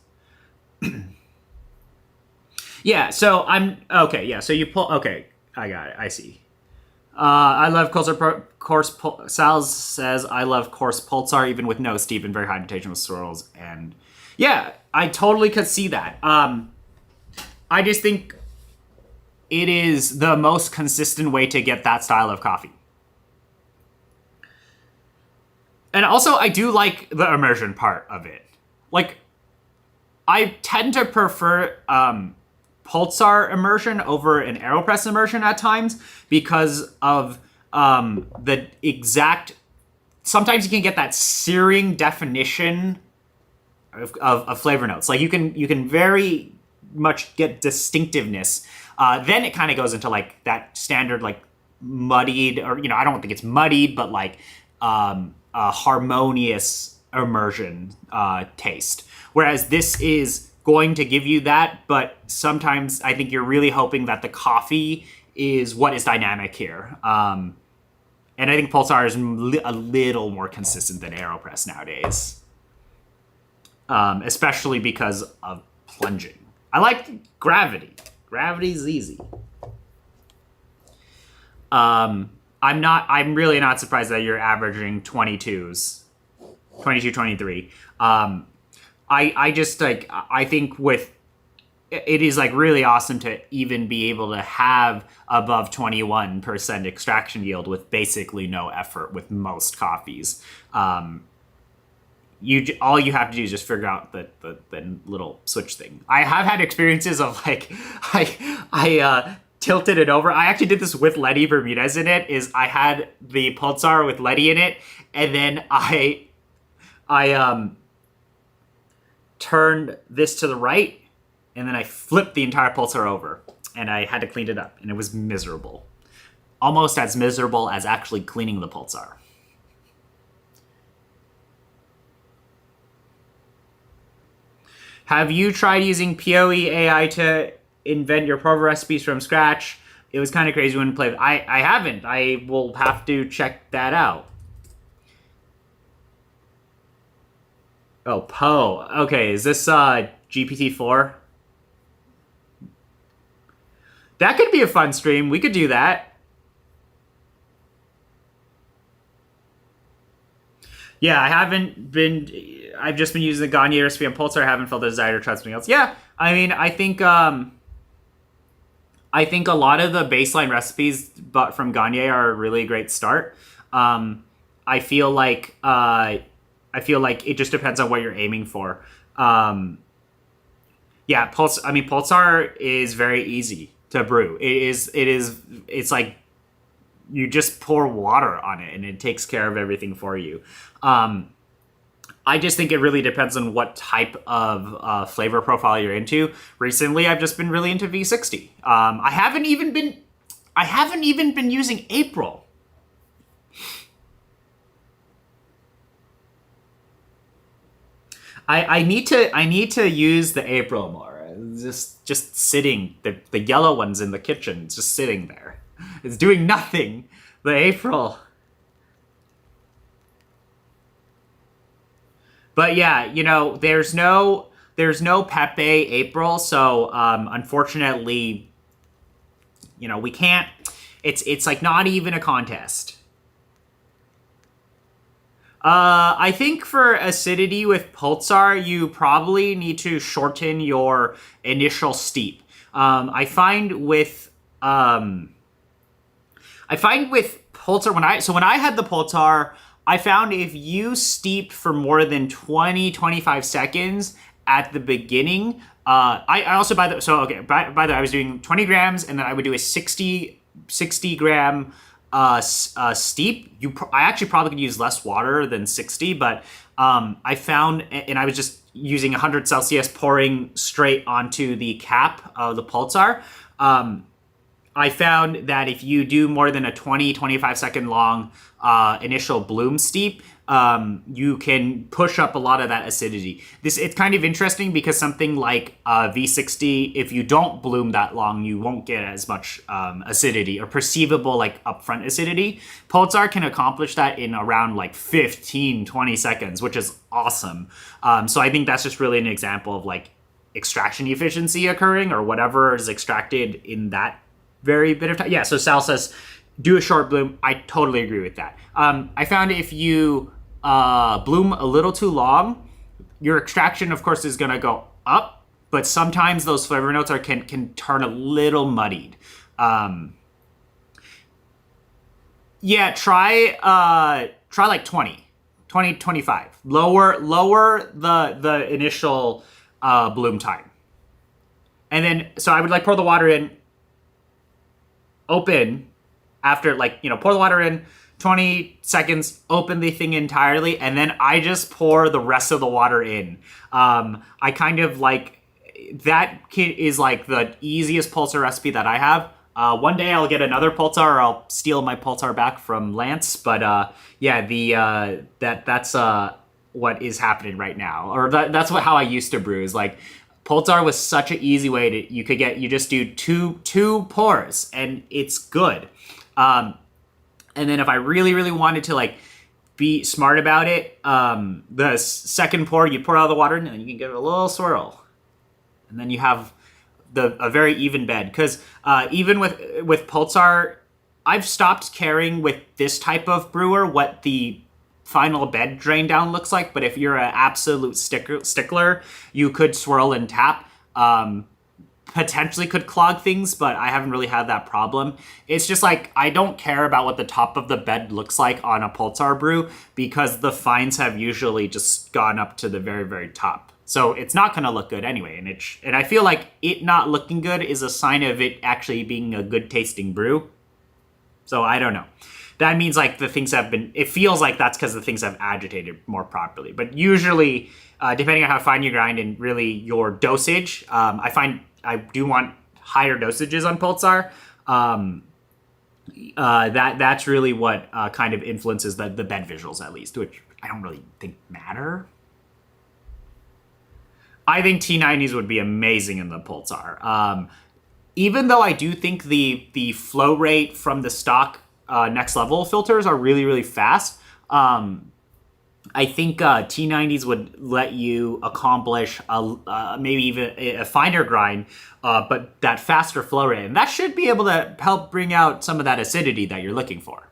Yeah, so okay, yeah, so you pull, okay, I got it, I see. I love coarse Sal says, I love coarse pulsar even with no steep and very high agitation with swirls. And yeah, I totally could see that. I just think it is the most consistent way to get that style of coffee. And also, I do like the immersion part of it. Like, I tend to prefer pulsar immersion over an AeroPress immersion at times because of the exact sometimes you can get that searing definition of flavor notes. Like you can very much get distinctiveness. Then it kind of goes into like that standard like muddied, or I don't think it's muddied, but like a harmonious immersion taste. Whereas this is going to give you that, but sometimes I think you're really hoping that the coffee is what is dynamic here. And I think Pulsar is a little more consistent than AeroPress nowadays. Especially because of plunging. I like gravity. Gravity's easy. I'm really not surprised that you're averaging 22s. 22, 23. I just like, I think it is like really awesome to even be able to have above 21% extraction yield with basically no effort with most coffees. All you have to do is just figure out the little switch thing. I have had experiences of like, I tilted it over. I actually did this with Letty Bermudez in it, is I had the Pulsar with Letty in it, and then I turned this to the right, and then I flipped the entire Pulsar over, and I had to clean it up, and it was miserable. Almost as miserable as actually cleaning the Pulsar. Have you tried using PoE AI to invent your Provo recipes from scratch? It was kind of crazy when I played. I haven't. I will have to check that out. Oh, Poe. Okay, is this GPT-4? That could be a fun stream. We could do that. Yeah, I've just been using the Gagne recipe on Pulsar. I haven't felt the desire to try something else. Yeah, I mean, I think a lot of the baseline recipes but from Gagne are a really great start. I feel like it just depends on what you're aiming for. Pulsar is very easy to brew. It's like you just pour water on it and it takes care of everything for you. I just think it really depends on what type of flavor profile you're into. Recently, I've just been really into V60. I haven't even been using April. I need to use the April more. It's just sitting, the yellow one's in the kitchen, it's just sitting there. It's doing nothing. The April. But yeah, there's no Pepe April, so unfortunately, we can't. It's like not even a contest. I think for acidity with Pulsar, you probably need to shorten your initial steep. I find with Pulsar when I had the Pulsar, I found if you steep for more than 20-25 seconds at the beginning, I also by the way, I was doing 20 grams, and then I would do a 60 gram steep. I actually probably could use less water than 60, but I found, and I was just using 100 Celsius pouring straight onto the cap of the Pulsar. I found that if you do more than a 20-25 second long initial bloom steep, you can push up a lot of that acidity. It's kind of interesting because something like V60, if you don't bloom that long, you won't get as much acidity or perceivable like upfront acidity. Pulsar can accomplish that in around like 15-20 seconds, which is awesome. So I think that's just really an example of like extraction efficiency occurring, or whatever is extracted in that very bit of time. Yeah, so Sal says, do a short bloom. I totally agree with that. I found if you bloom a little too long, your extraction, of course, is going to go up, but sometimes those flavor notes can turn a little muddied. Yeah, try like 20, 25. Lower the initial bloom time. And then, so I would like pour the water in, open after, like, pour the water in, 20 seconds, open the thing entirely, and then I just pour the rest of the water in. I kind of like, that is like the easiest pulsar recipe that I have. One day I'll get another pulsar, or I'll steal my pulsar back from Lance. But yeah, that's what is happening right now, or that's how I used to brew. Is like pulsar was such an easy way to you just do two pours and it's good. And then if I really wanted to like be smart about it, the second pour, you pour out the water and then you can give it a little swirl. And then you have a very even bed. Because even with pulsar, I've stopped caring with this type of brewer what the final bed drain down looks like. But if you're an absolute stickler, you could swirl and tap. Potentially could clog things, but I haven't really had that problem. It's just like, I don't care about what the top of the bed looks like on a pulsar brew, because the fines have usually just gone up to the very top. So it's not going to look good anyway. And I feel like it not looking good is a sign of it actually being a good tasting brew. So I don't know. That means like the things have been, it feels like that's because the things have agitated more properly. But usually, depending on how fine you grind and really your dosage, I find I do want higher dosages on pulsar. That's really what kind of influences the bed visuals, at least, which I don't really think matter. I think T90s would be amazing in the pulsar. Even though I do think the flow rate from the stock next level filters are really fast, I think T90s would let you accomplish maybe even a finer grind, but that faster flow rate. And that should be able to help bring out some of that acidity that you're looking for.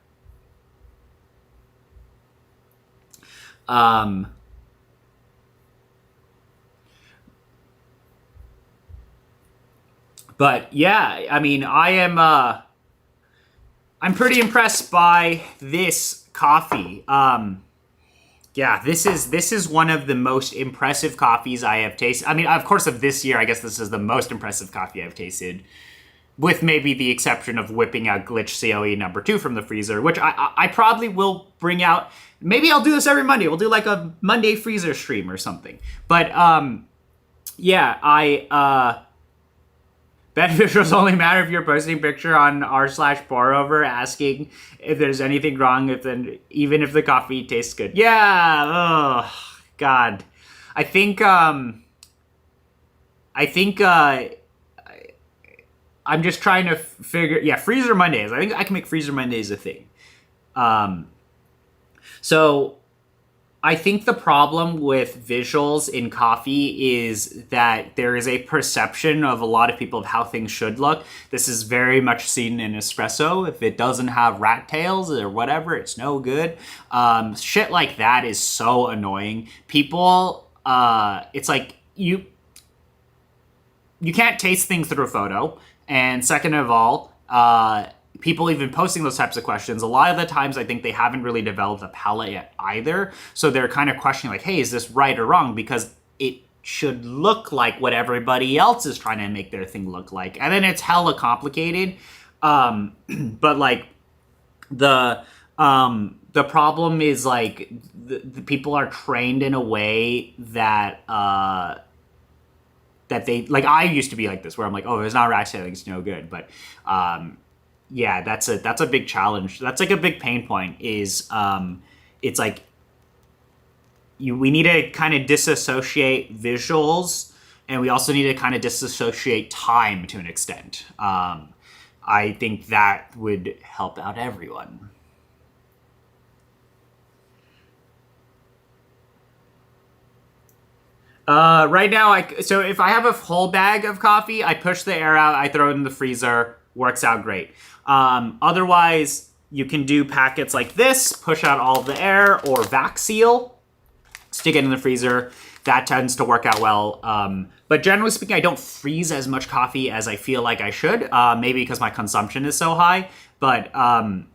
But yeah, I mean, I'm pretty impressed by this coffee. Yeah, this is one of the most impressive coffees I have tasted. I mean, of course, of this year, I guess this is the most impressive coffee I've tasted, with maybe the exception of whipping out Glitch COE number 2 from the freezer, which I probably will bring out. Maybe I'll do this every Monday. We'll do like a Monday freezer stream or something. But yeah, bed visuals only matter if you're posting a picture on r/pour over asking if there's anything wrong, even if the coffee tastes good. Yeah, oh God. I think I'm just trying to figure, yeah, freezer Mondays. I think I can make freezer Mondays a thing. So I think the problem with visuals in coffee is that there is a perception of a lot of people of how things should look. This is very much seen in espresso. If it doesn't have rat tails or whatever, it's no good. Shit like that is so annoying. People, it's like you can't taste things through a photo. And second of all, people even posting those types of questions, a lot of the times I think they haven't really developed a palate yet either. So they're kind of questioning like, hey, is this right or wrong? Because it should look like what everybody else is trying to make their thing look like. And then it's hella complicated. But like the problem is like the people are trained in a way that that they, like, I used to be like this, where I'm like, oh, there's not rat tail, it's no good. But yeah, that's a big challenge. That's like a big pain point is it's like we need to kind of disassociate visuals, and we also need to kind of disassociate time to an extent. I think that would help out everyone. Right now, so if I have a whole bag of coffee, I push the air out, I throw it in the freezer, works out great. Otherwise, you can do packets like this, push out all of the air, or vac seal, stick it in the freezer. That tends to work out well. But generally speaking, I don't freeze as much coffee as I feel like I should, maybe because my consumption is so high. But I'm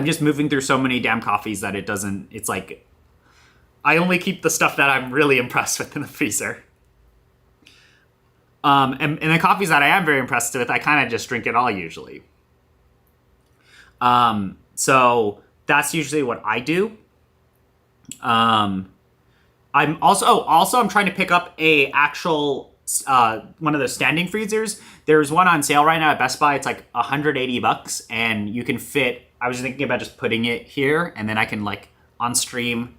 just moving through so many damn coffees that it's like, I only keep the stuff that I'm really impressed with in the freezer. And the coffees that I am very impressed with, I kind of just drink it all usually. So that's usually what I do. I'm also I'm trying to pick up a actual one of those standing freezers. There's one on sale right now at Best Buy. It's like $180, and you can fit. I was thinking about just putting it here, and then I can like on stream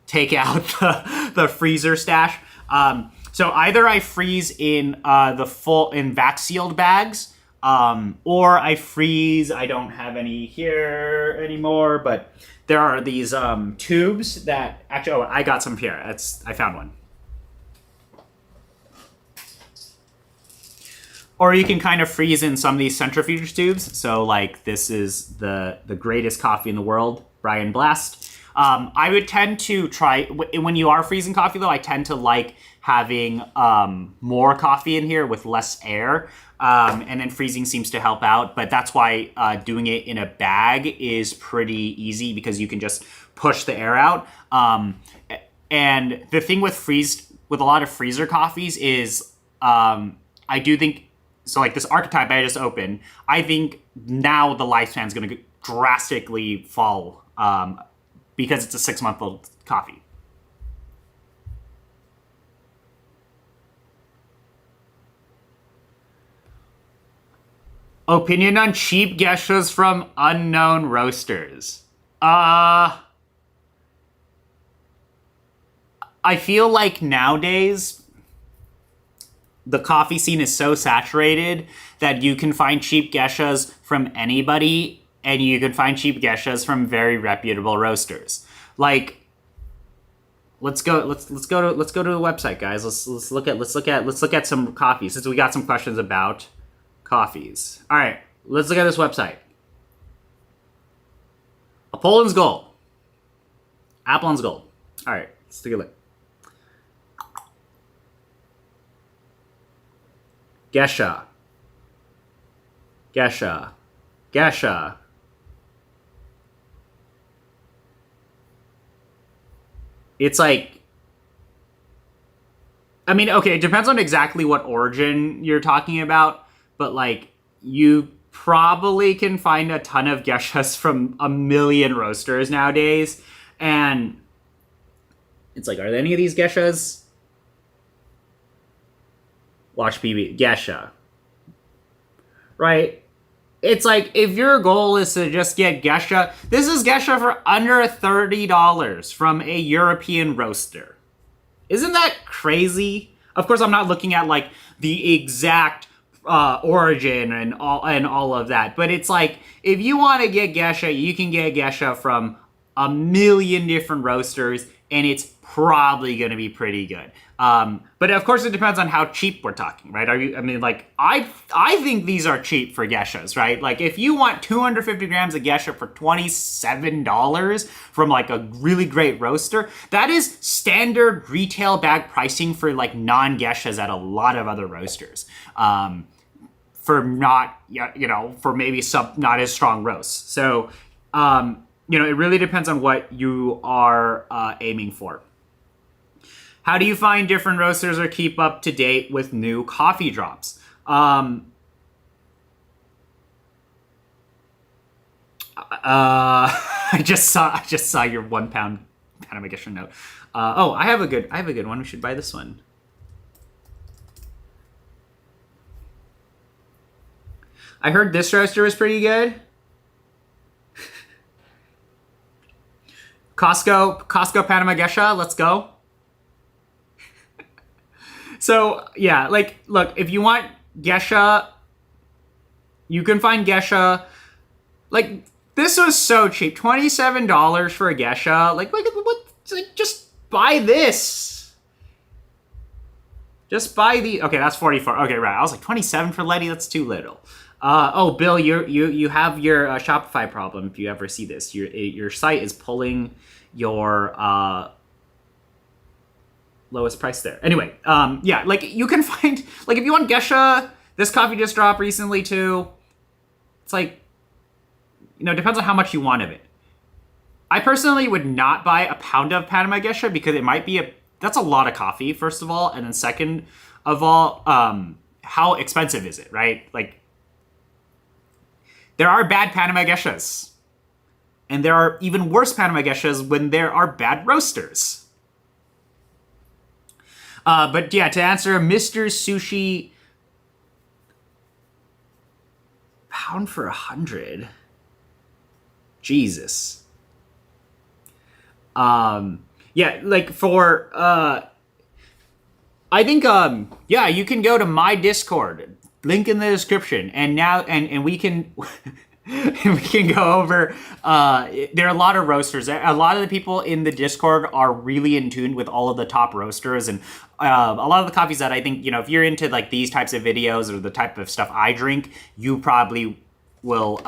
take out the freezer stash. So either I freeze in the full in vac sealed bags, or I freeze. I don't have any here anymore, but there are these tubes that actually. Oh, I got some here. I found one. Or you can kind of freeze in some of these centrifuge tubes. So like this is the greatest coffee in the world, Brian Blast. I would tend to try, when you are freezing coffee though, I tend to like having more coffee in here with less air. And then freezing seems to help out. But that's why doing it in a bag is pretty easy because you can just push the air out. And the thing with a lot of freezer coffees is I do think, so like this archetype I just opened, I think now the lifespan is going to drastically fall because it's a 6-month-old coffee. Opinion on cheap geishas from unknown roasters. I feel like nowadays the coffee scene is so saturated that you can find cheap geishas from anybody, and you can find cheap geishas from very reputable roasters. Like, let's go to the website, guys. Let's look at some coffees, since we got some questions about coffees. All right, let's look at this website. Poland's Gold. Appleton's Gold. All right, let's take a look. Gesha. It's like, I mean, okay, it depends on exactly what origin you're talking about, but like you probably can find a ton of geishas from a million roasters nowadays, and it's like, are there any of these geishas? Watch PB geisha, right? It's like, if your goal is to just get geisha, this is geisha for under $30 from a European roaster. Isn't that crazy? Of course, I'm not looking at like the exact origin and all of that, but it's like, if you want to get geisha, you can get geisha from a million different roasters, and it's probably going to be pretty good. But of course, it depends on how cheap we're talking, right? I think these are cheap for geishas, right? Like, if you want 250 grams of geisha for $27 from like a really great roaster, that is standard retail bag pricing for like non-geishas at a lot of other roasters. For not, for maybe some not as strong roasts. So, it really depends on what you are aiming for. How do you find different roasters or keep up to date with new coffee drops? I just saw your 1 pound Panama Geisha note. I have a good one. We should buy this one. I heard this roaster was pretty good. Costco Panama Geisha, let's go. So, yeah, like, look, if you want geisha, you can find geisha. Like, this was so cheap. $27 for a geisha. Like, what? Like, just buy this. Just buy the... Okay, that's 44. Okay, right. I was like, 27 for Letty? That's too little. Bill, you have your Shopify problem if you ever see this. Your site is pulling your... lowest price there. Anyway, like, you can find, like, if you want geisha, this coffee just dropped recently too. It's like, depends on how much you want of it. I personally would not buy a pound of Panama Geisha because it might be that's a lot of coffee, first of all, and then second of all, how expensive is it, right? Like, there are bad Panama Geishas. And there are even worse Panama geishas when there are bad roasters. But yeah, to answer, Mr. Sushi, pound for 100. Jesus. Yeah, like for I think yeah, you can go to my Discord, link in the description, and now and we can we can go over there are a lot of roasters. A lot of the people in the Discord are really in tune with all of the top roasters, and a lot of the coffees that I think, if you're into like these types of videos or the type of stuff I drink, you probably will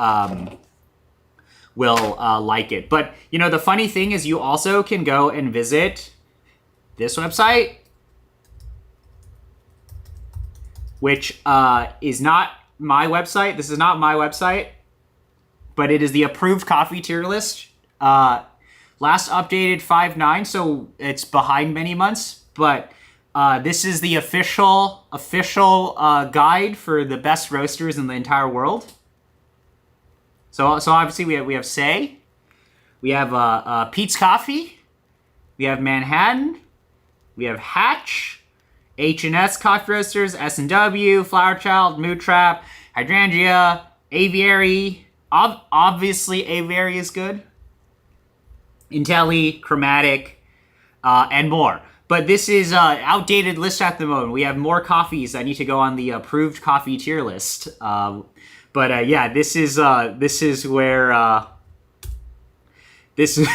like it. But the funny thing is, you also can go and visit this website, which is not my website. This is not my website, but it is the approved coffee tier list. Last updated 5/9, so it's behind many months. But this is the official guide for the best roasters in the entire world. So obviously we have Say, we have Pete's Coffee, we have Manhattan, we have Hatch, H&S Coffee Roasters, S&W, Flower Child, Mood Trap, Hydrangea, Aviary. Obviously Aviary is good. Intelli, Chromatic, and more. But this is outdated list at the moment. We have more coffees that need to go on the approved coffee tier list. But yeah, this is where this is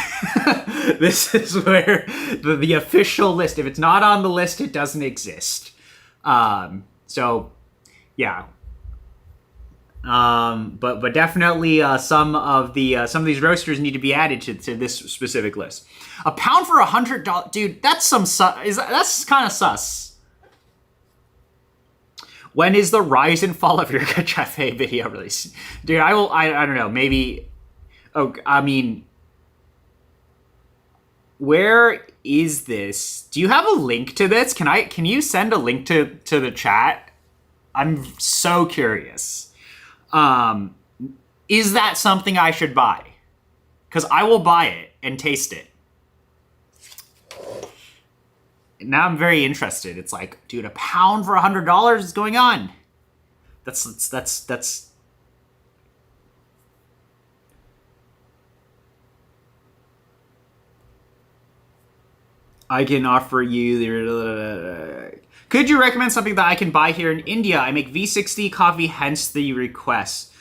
this is where the official list. If it's not on the list, it doesn't exist. So yeah. But definitely some of these roasters need to be added to this specific list. A pound for $100, dude. That's that's kind of sus. When is the rise and fall of your cafe video release, dude? I don't know. Maybe. Oh, I mean, where is this? Do you have a link to this? Can you send a link to the chat? I'm so curious. Is that something I should buy? Because I will buy it and taste it. Now I'm very interested. It's like, dude, a pound for $100 is going on. That's. I can offer you the. Could you recommend something that I can buy here in India? I make V60 coffee, hence the request.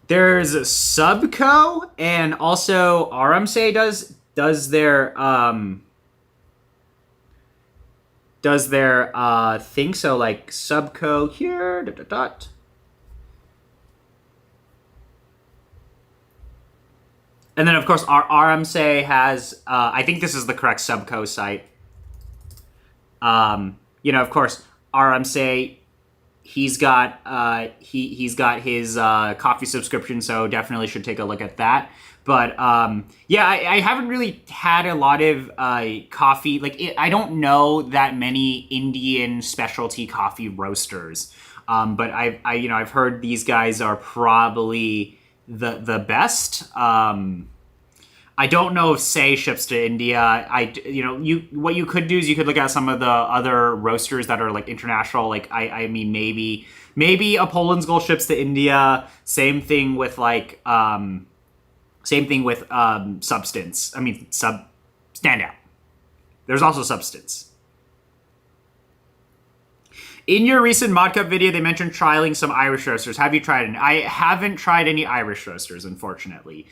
There's Subco, and also Aramse does their thing. So like Subco here, dot, dot, dot. And then of course our Aramse has I think this is the correct Subco site. Of course Aramse, he's got he's got his coffee subscription, so definitely should take a look at that. But yeah, I haven't really had a lot of coffee. I don't know that many Indian specialty coffee roasters. But I've heard these guys are probably the best. I don't know if Say ships to India. What you could do is you could look at some of the other roasters that are like international. Like I mean maybe a Poland's Gold ships to India. Same thing with Substance. I mean Standout. There's also Substance. In your recent Mod Cup video, they mentioned trialing some Irish roasters. Have you tried any? I haven't tried any Irish roasters, unfortunately.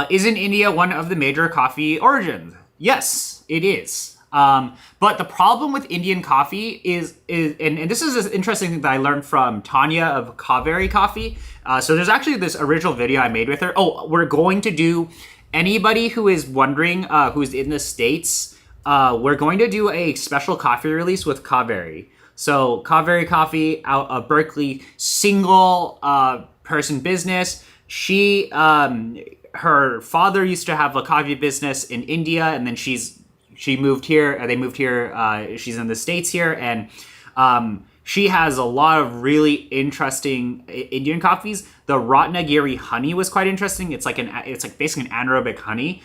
Isn't India one of the major coffee origins? Yes, it is. But the problem with Indian coffee is and this is an interesting thing that I learned from Tanya of Kaveri Coffee. So there's actually this original video I made with her. Oh, we're going to do, anybody who is wondering, who's in the States, we're going to do a special coffee release with Kaveri. So Kaveri Coffee out of Berkeley, single person business. She her father used to have a coffee business in India, and then she moved here. They moved here. She's in the States here, and she has a lot of really interesting Indian coffees. The Ratnagiri honey was quite interesting. It's like basically an anaerobic honey.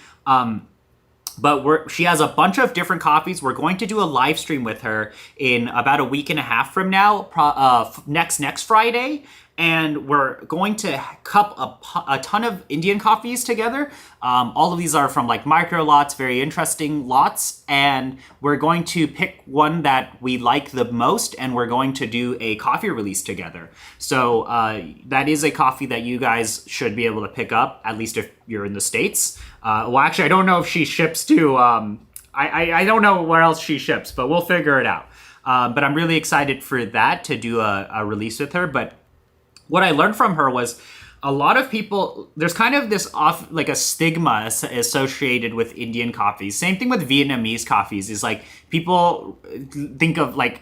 But she has a bunch of different coffees. We're going to do a live stream with her in about a week and a half from now, next Friday. And we're going to cup a ton of Indian coffees together. All of these are from like micro lots, very interesting lots. And we're going to pick one that we like the most, and we're going to do a coffee release together. So that is a coffee that you guys should be able to pick up, at least if you're in the States. Well, actually, I don't know if she ships to... I don't know where else she ships, but we'll figure it out. But I'm really excited for that, to do a release with her. But what I learned from her was a lot of people, there's kind of this like a stigma associated with Indian coffees. Same thing with Vietnamese coffees, is like people think of like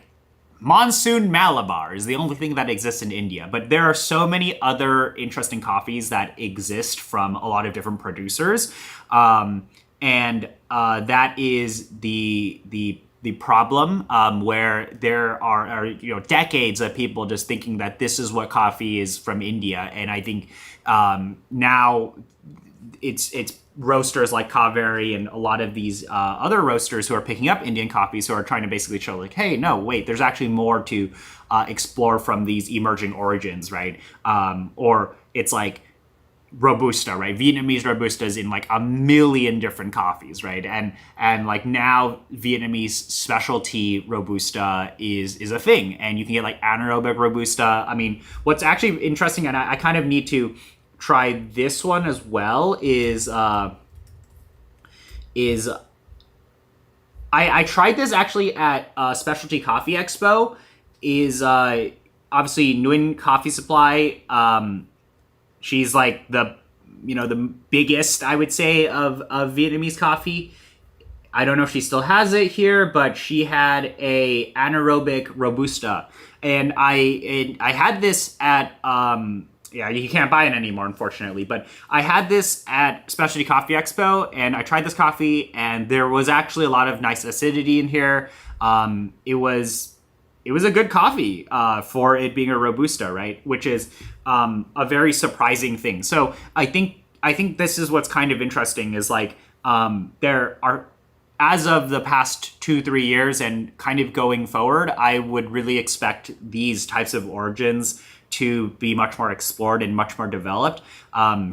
Monsoon Malabar is the only thing that exists in India. But there are so many other interesting coffees that exist from a lot of different producers. And that is the problem, where there are decades of people just thinking that this is what coffee is from India. And I think now it's roasters like Kaveri and a lot of these other roasters who are picking up Indian coffees, who are trying to basically show like, hey, no, wait, there's actually more to explore from these emerging origins, right? Or it's like Robusta, right? Vietnamese Robusta is in like a million different coffees, right? And like now Vietnamese specialty Robusta is a thing, and you can get like anaerobic Robusta. I mean, what's actually interesting, and I kind of need to try this one as well, is I tried this actually at Specialty Coffee Expo. Is obviously Nguyen Coffee Supply. She's like the biggest, I would say, of Vietnamese coffee. I don't know if she still has it here, but she had a anaerobic Robusta, and I had this at you can't buy it anymore, unfortunately. But I had this at Specialty Coffee Expo, and I tried this coffee, and there was actually a lot of nice acidity in here. It was a good coffee for it being a Robusta, right? Which is a very surprising thing. So I think this is what's kind of interesting, is like there are, as of the past 2-3 years and kind of going forward, I would really expect these types of origins to be much more explored and much more developed.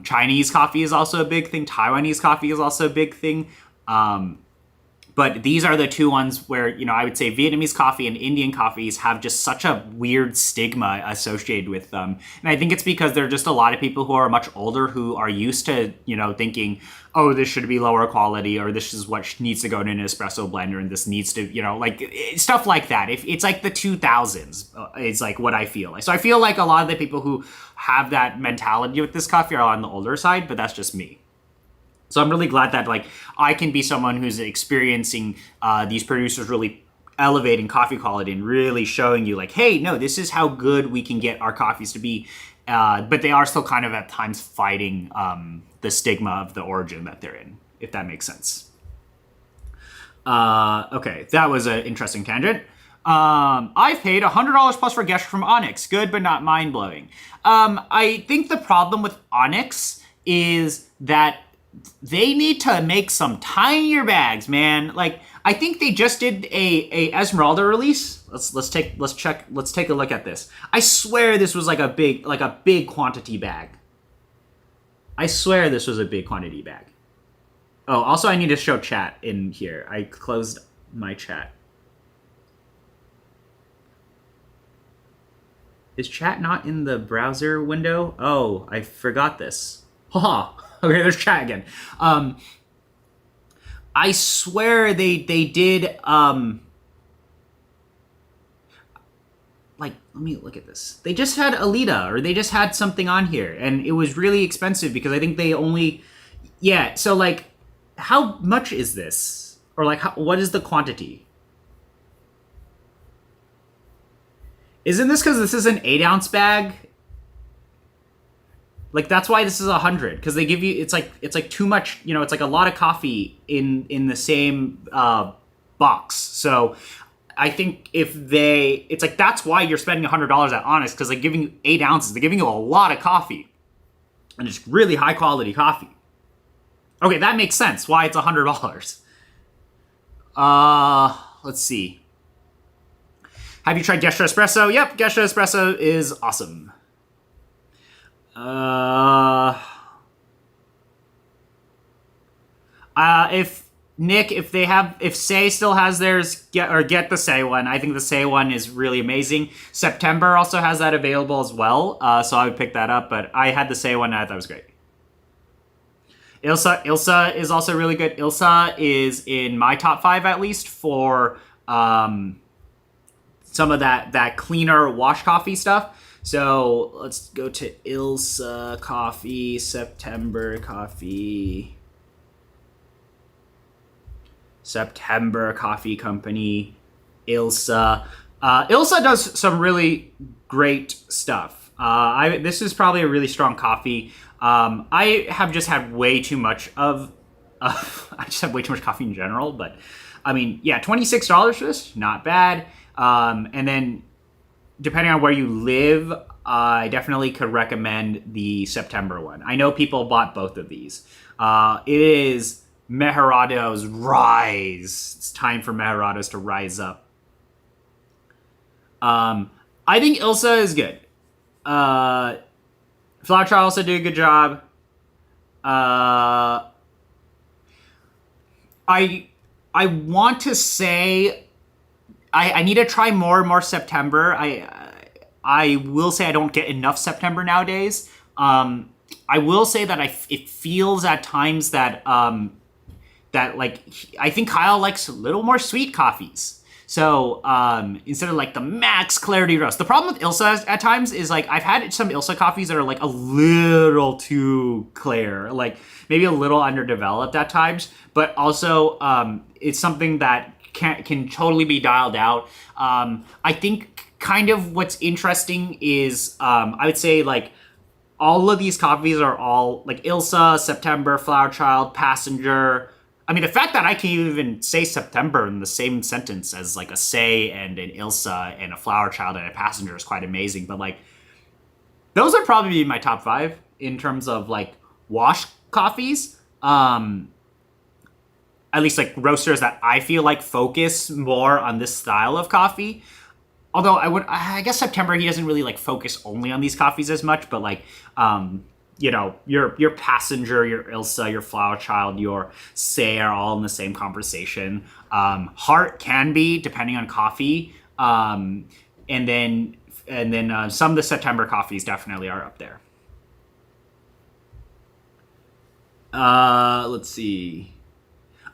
Chinese coffee is also a big thing. Taiwanese coffee is also a big thing. But these are the two ones where, I would say Vietnamese coffee and Indian coffees have just such a weird stigma associated with them. And I think it's because there are just a lot of people who are much older who are used to, thinking, oh, this should be lower quality, or this is what needs to go in an espresso blender, and this needs to, like stuff like that. If it's like the 2000s, it's like what I feel like. So I feel like a lot of the people who have that mentality with this coffee are on the older side, but that's just me. So I'm really glad that like I can be someone who's experiencing these producers really elevating coffee quality and really showing you like, hey, no, this is how good we can get our coffees to be. But they are still kind of at times fighting the stigma of the origin that they're in, if that makes sense. Okay, that was an interesting tangent. I've paid $100 plus for Gesture from Onyx. Good, but not mind-blowing. I think the problem with Onyx is that they need to make some tinier bags, man. Like, I think they just did a Esmeralda release. Let's take a look at this. I swear this was like a big quantity bag. I swear this was a big quantity bag. Oh, also I need to show chat in here. I closed my chat. Is chat not in the browser window? Oh, I forgot this. Haha. Okay, there's chat again. I swear they did, like, let me look at this. They just had Alita, or they just had something on here, and it was really expensive because I think they only, yeah, so like, how much is this? Or like, what is the quantity? Isn't this because this is an 8-ounce bag? Like that's why this is 100, because they give you it's like too much, it's like a lot of coffee in the same box. So I think it's like that's why you're spending $100 at Honest, because they're giving you 8 ounces. They're giving you a lot of coffee, and it's really high quality coffee. Okay, that makes sense why it's $100. Let's see. Have you tried Gestra Espresso? Yep, Gestra Espresso is awesome. If Say still has theirs, get the Say one. I think the Say one is really amazing. September also has that available as well, so I would pick that up. But I had the Say one, and I thought it was great. Ilsa is also really good. Ilsa is in my top 5 at least for some of that cleaner wash coffee stuff. So let's go to Ilsa Coffee, September Coffee Company, Ilsa. Ilsa does some really great stuff. This is probably a really strong coffee. I have just had way too much of I just have way too much coffee in general, but I mean, yeah, $26 for this, not bad. And then depending on where you live, I definitely could recommend the September one. I know people bought both of these. It is Mejerado's Rise. It's time for Mejerado's to rise up. I think Ilsa is good. Flower Child also did a good job. I want to say I need to try more and more September. I will say I don't get enough September nowadays. I will say that it feels at times that like I think Kyle likes a little more sweet coffees. So instead of like the max clarity roast, the problem with Ilsa at times is like I've had some Ilsa coffees that are like a little too clear, like maybe a little underdeveloped at times, but also it's something that can totally be dialed out. I think kind of what's interesting is I would say like all of these coffees are all like Ilsa, September, Flower Child, Passenger. I mean, the fact that I can even say September in the same sentence as like a Say and an Ilsa and a Flower Child and a Passenger is quite amazing. But like, those are probably my top 5 in terms of like wash coffees. At least like roasters that I feel like focus more on this style of coffee. Although I guess September, he doesn't really like focus only on these coffees as much, but like, your Passenger, your Ilsa, your Flower Child, your Say are all in the same conversation. Heart can be, depending on coffee. And then some of the September coffees definitely are up there. Let's see.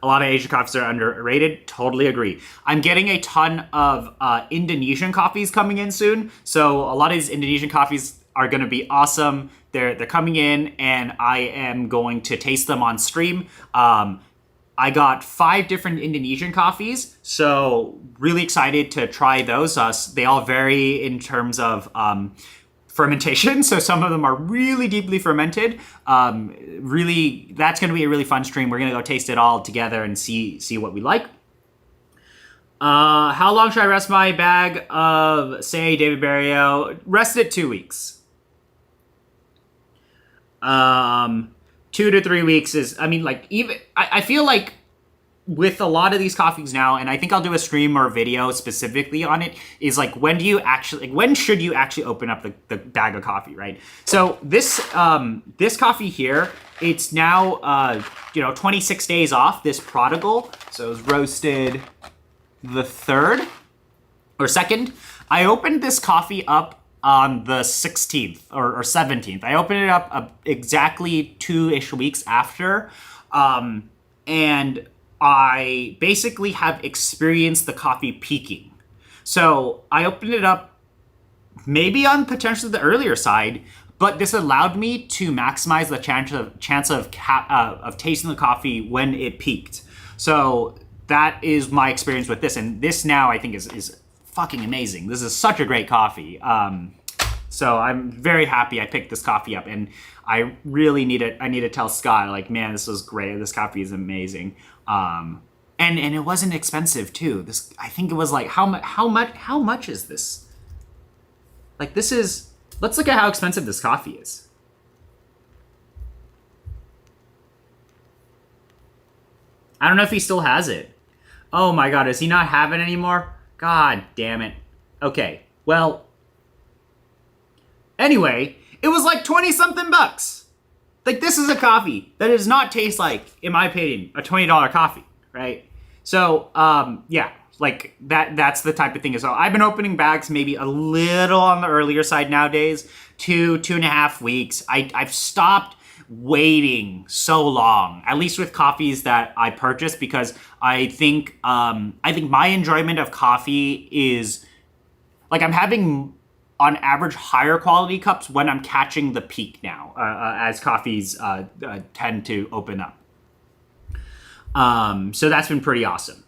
A lot of Asian coffees are underrated. Totally agree. I'm getting a ton of Indonesian coffees coming in soon. So a lot of these Indonesian coffees are going to be awesome. They're coming in, and I am going to taste them on stream. I got 5 different Indonesian coffees, so really excited to try those. They all vary in terms of fermentation, so some of them are really deeply fermented. Really, that's going to be a really fun stream. We're going to go taste it all together and see what we like. How long should I rest my bag of Say David Barrio? Rest it 2 weeks. 2 to 3 weeks is, I mean, like, even I feel like with a lot of these coffees now, and I think I'll do a stream or video specifically on it, is like when should you actually open up the bag of coffee, right? So this coffee here, it's now 26 days off, this Prodigal. So it was roasted the 3rd or 2nd. I opened this coffee up on the 16th or 17th. I opened it up exactly 2-ish weeks after, and I basically have experienced the coffee peaking. So I opened it up maybe on potentially the earlier side, but this allowed me to maximize the chance of tasting the coffee when it peaked. So that is my experience with this, and this now I think is fucking amazing. This is such a great coffee. So I'm very happy I picked this coffee up, and I really need it. I need to tell Scott, like, man, this was great. This coffee is amazing. And it wasn't expensive too. This, I think it was like, how much is this? Like, this is, let's look at how expensive this coffee is. I don't know if he still has it. Oh my God, does he not have it anymore? God damn it. Okay, well, anyway, it was like 20 something bucks. Like, this is a coffee that does not taste like, in my opinion, a $20 coffee, right? So, yeah, like that's the type of thing. So I've been opening bags maybe a little on the earlier side nowadays, 2.5 weeks. I've stopped waiting so long, at least with coffees that I purchase, because I think my enjoyment of coffee is, like, I'm having on average higher quality cups when I'm catching the peak now, as coffees tend to open up. So that's been pretty awesome.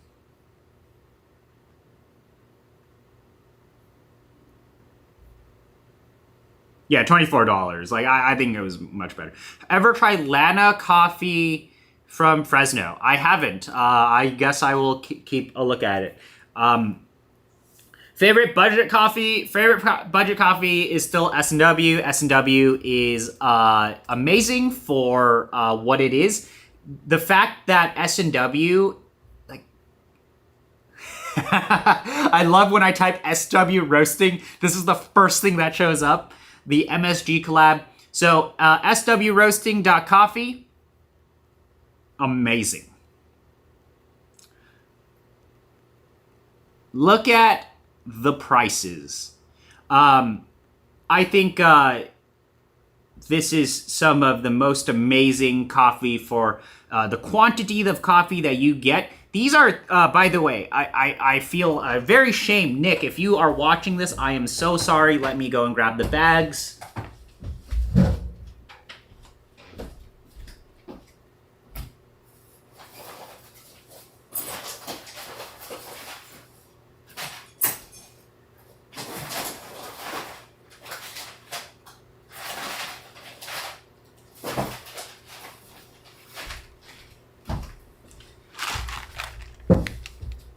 Yeah, $24. Like, I think it was much better. Ever tried Lana coffee from Fresno? I haven't. I guess I will keep a look at it. Favorite budget coffee? Budget coffee is still S&W. S&W is amazing for what it is. The fact that S&W, like, I love when I type SW roasting. This is the first thing that shows up. The MSG collab. So swroasting.coffee, amazing. Look at the prices. I think this is some of the most amazing coffee for the quantity of coffee that you get. These are, by the way, I feel very shamed. Nick, if you are watching this, I am so sorry. Let me go and grab the bags.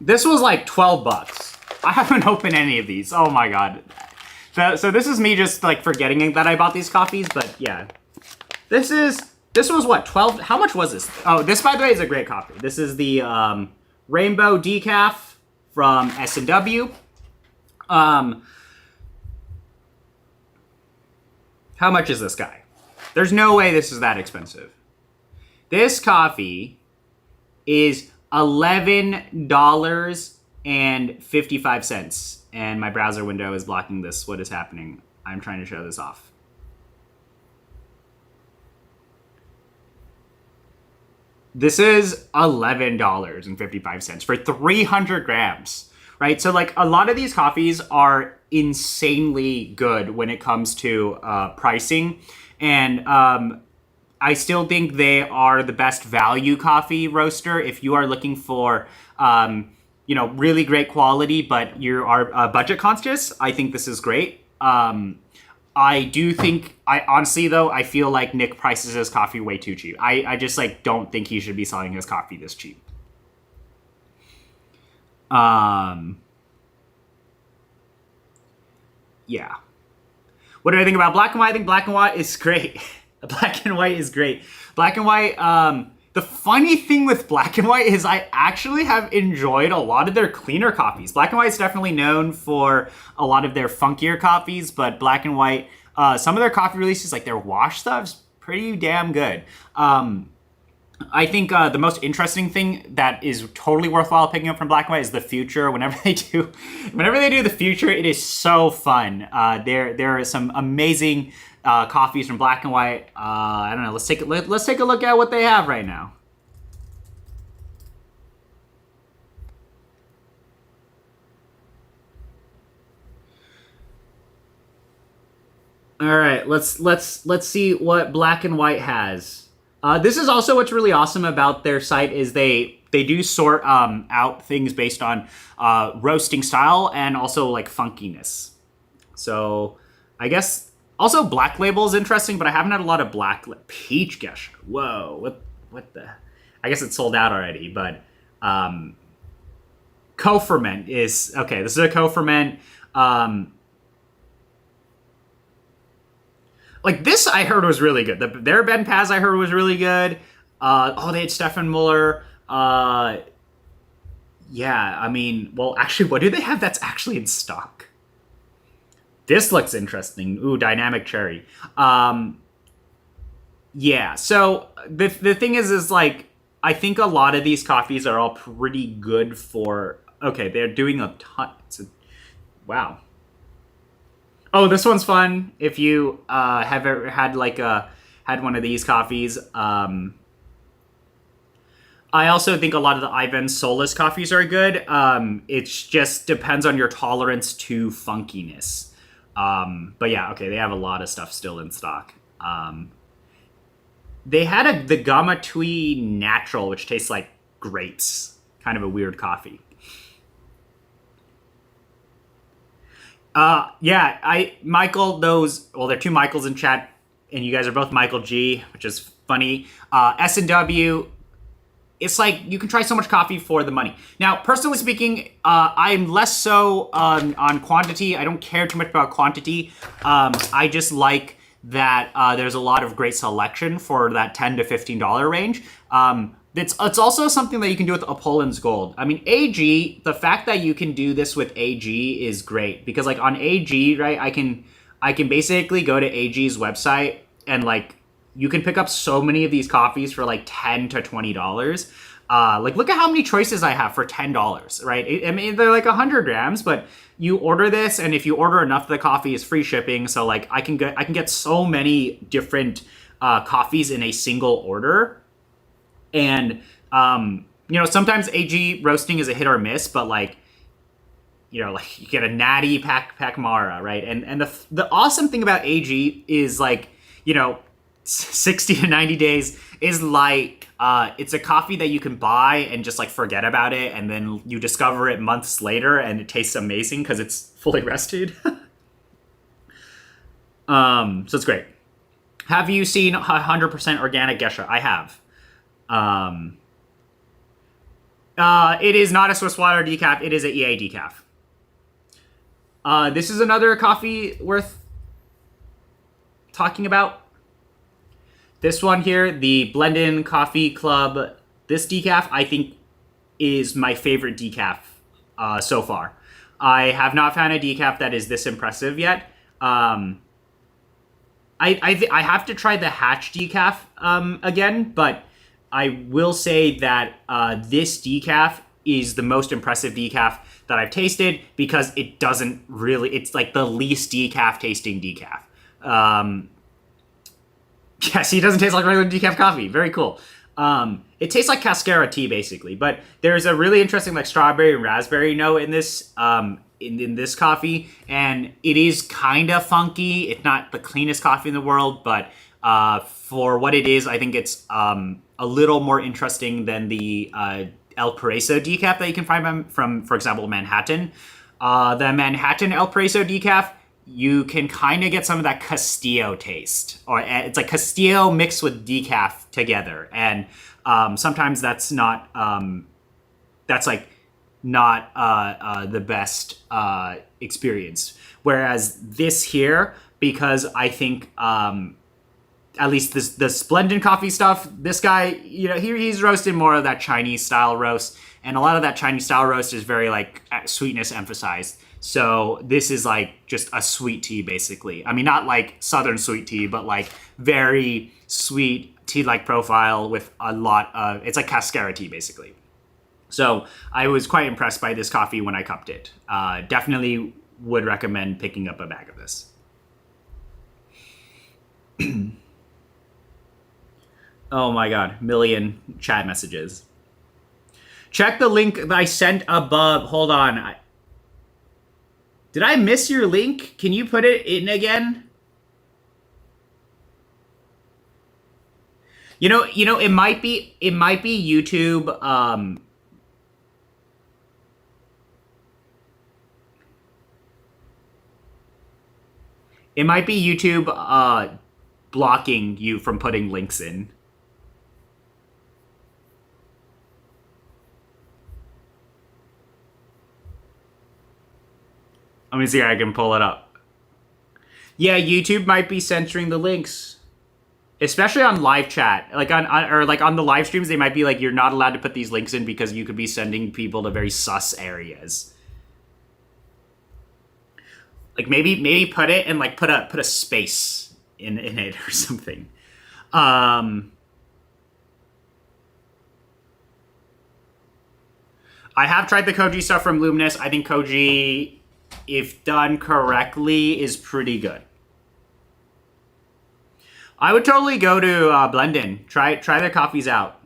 This was like 12 bucks. I haven't opened any of these. Oh my God. So this is me just like forgetting that I bought these coffees, but yeah. This was what, 12? How much was this? Oh, this, by the way, is a great coffee. This is the Rainbow Decaf from S&W. How much is this guy? There's no way this is that expensive. This coffee is $11.55, and my browser window is blocking this. What is happening? I'm trying to show this off. This is $11.55 for 300 grams, right? So, like, a lot of these coffees are insanely good when it comes to pricing, and I still think they are the best value coffee roaster if you are looking for, really great quality, but you are budget conscious. I think this is great. I do think, honestly though, I feel like Nick prices his coffee way too cheap. I just like don't think he should be selling his coffee this cheap. Yeah. What do I think about black and white? I think black and white is great. Black and white is great. Black and white, the funny thing with black and white is I actually have enjoyed a lot of their cleaner coffees. Black and white is definitely known for a lot of their funkier coffees, but black and white, some of their coffee releases, like their wash stuff's pretty damn good. I think the most interesting thing that is totally worthwhile picking up from black and white is the future. Whenever they do the future, it is so fun. There are some amazing coffees from black and white. I don't know. Let's take a look at what they have right now. All right, let's see what black and white has. This is also what's really awesome about their site is they do sort out things based on roasting style and also like funkiness. So I guess also black label is interesting, but I haven't had a lot of peach geisha. Whoa, what the? I guess it's sold out already, but co-ferment is okay. This is a co-ferment. Like this, I heard was really good. Their Ben Paz I heard was really good. They had Stefan Muller. Yeah, I mean, well, actually, what do they have that's actually in stock? This looks interesting. Ooh, dynamic cherry. Yeah. So the thing is like I think a lot of these coffees are all pretty good for. Okay, they're doing a ton. Wow. Oh, this one's fun. If you have ever had had one of these coffees. I also think a lot of the Ivan Solis coffees are good. It just depends on your tolerance to funkiness. But yeah, okay, they have a lot of stuff still in stock. They had the Gamma Tui Natural, which tastes like grapes. Kind of a weird coffee. Michael, well, there are two Michaels in chat, and you guys are both Michael G, which is funny. S&W, it's like you can try so much coffee for the money. Now, personally speaking, I'm less so on quantity. I don't care too much about quantity. I just like that there's a lot of great selection for that $10 to $15 range. It's also something that you can do with Apollon's Gold. I mean, AG, the fact that you can do this with AG is great because like on AG, right, I can basically go to AG's website and like you can pick up so many of these coffees for like $10 to $20. Like look at how many choices I have for $10, right? I mean, they're like 100 grams, but you order this, and if you order enough, the coffee is free shipping. So like I can get so many different coffees in a single order. And, sometimes AG roasting is a hit or miss, but like, like you get a natty Pacmara, right? And the awesome thing about AG is like, 60 to 90 days is light. It's a coffee that you can buy and just like forget about it. And then you discover it months later and it tastes amazing because it's fully rested. So it's great. Have you seen 100% organic geisha? I have. It is not a Swiss water decaf. It is an EA decaf. This is another coffee worth talking about. This one here, the Blendin Coffee Club. This decaf, I think, is my favorite decaf so far. I have not found a decaf that is this impressive yet. I have to try the Hatch decaf again, but I will say that this decaf is the most impressive decaf that I've tasted because it doesn't really, it's like the least decaf tasting decaf. Yes, it doesn't taste like regular decaf coffee. Very cool. It tastes like cascara tea basically, but there's a really interesting like strawberry and raspberry note in this in this coffee, and it is kind of funky. It's not the cleanest coffee in the world, but for what it is, I think it's a little more interesting than the El Paraiso decaf that you can find from, for example, Manhattan. The Manhattan El Paraiso decaf, you can kind of get some of that Castillo taste, or it's like Castillo mixed with decaf together, and sometimes that's not the best experience. Whereas this here, because I think at least the Splendid coffee stuff, this guy, he's roasted more of that Chinese style roast, and a lot of that Chinese style roast is very like sweetness emphasized. So this is like just a sweet tea basically. I mean, not like Southern sweet tea, but like very sweet tea-like profile with a lot of, it's like cascara tea basically. So I was quite impressed by this coffee when I cupped it. Definitely would recommend picking up a bag of this. Oh my God, million chat messages. Check the link that I sent above. Hold on. Did I miss your link? Can you put it in again? It might be YouTube. It might be YouTube blocking you from putting links in. Let me see if I can pull it up. Yeah, YouTube might be censoring the links, especially on live chat. Like or like on the live streams, they might be like, you're not allowed to put these links in because you could be sending people to very sus areas. Like maybe put it and like put a space in it or something. I have tried the Koji stuff from Luminous. I think Koji, if done correctly, is pretty good. I would totally go to Blendin. Try their coffees out.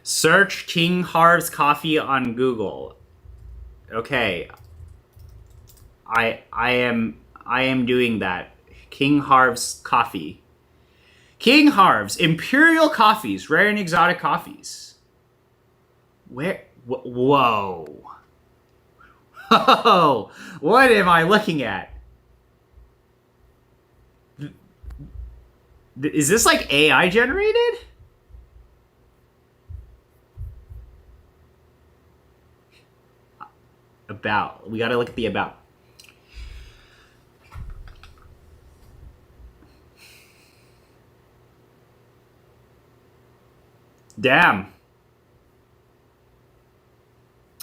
Search King Harv's coffee on Google. Okay. I am doing that. King Harv's coffee. King Harv's Imperial Coffees, rare and exotic coffees. Where? Whoa. Whoa. What am I looking at? Is this like AI generated? About. We gotta look at the about. Damn.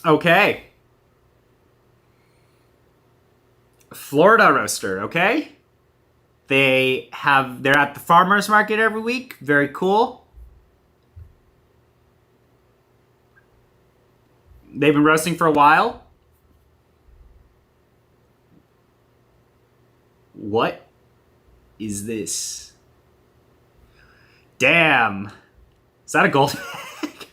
Okay. Florida roaster, okay? They're at the farmers market every week. Very cool. They've been roasting for a while. What is this? Damn. Is that a gold bag?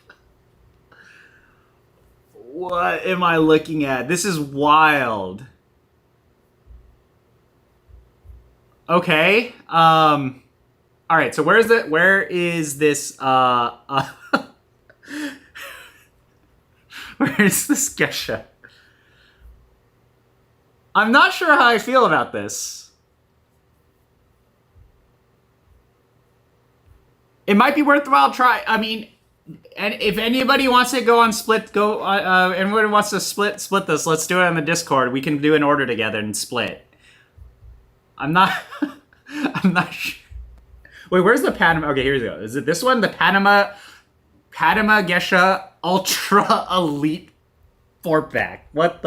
What am I looking at? This is wild. Okay. All right. So where is this? Where is this geisha? I'm not sure how I feel about this. It might be worthwhile try. I mean, and if anybody wants to go on split, everyone wants to split this. Let's do it on the Discord. We can do an order together and split. I'm not sure. Wait, where's the Panama? Okay, here we go. Is it this one? The Panama Geisha Ultra Elite 4-pack. What?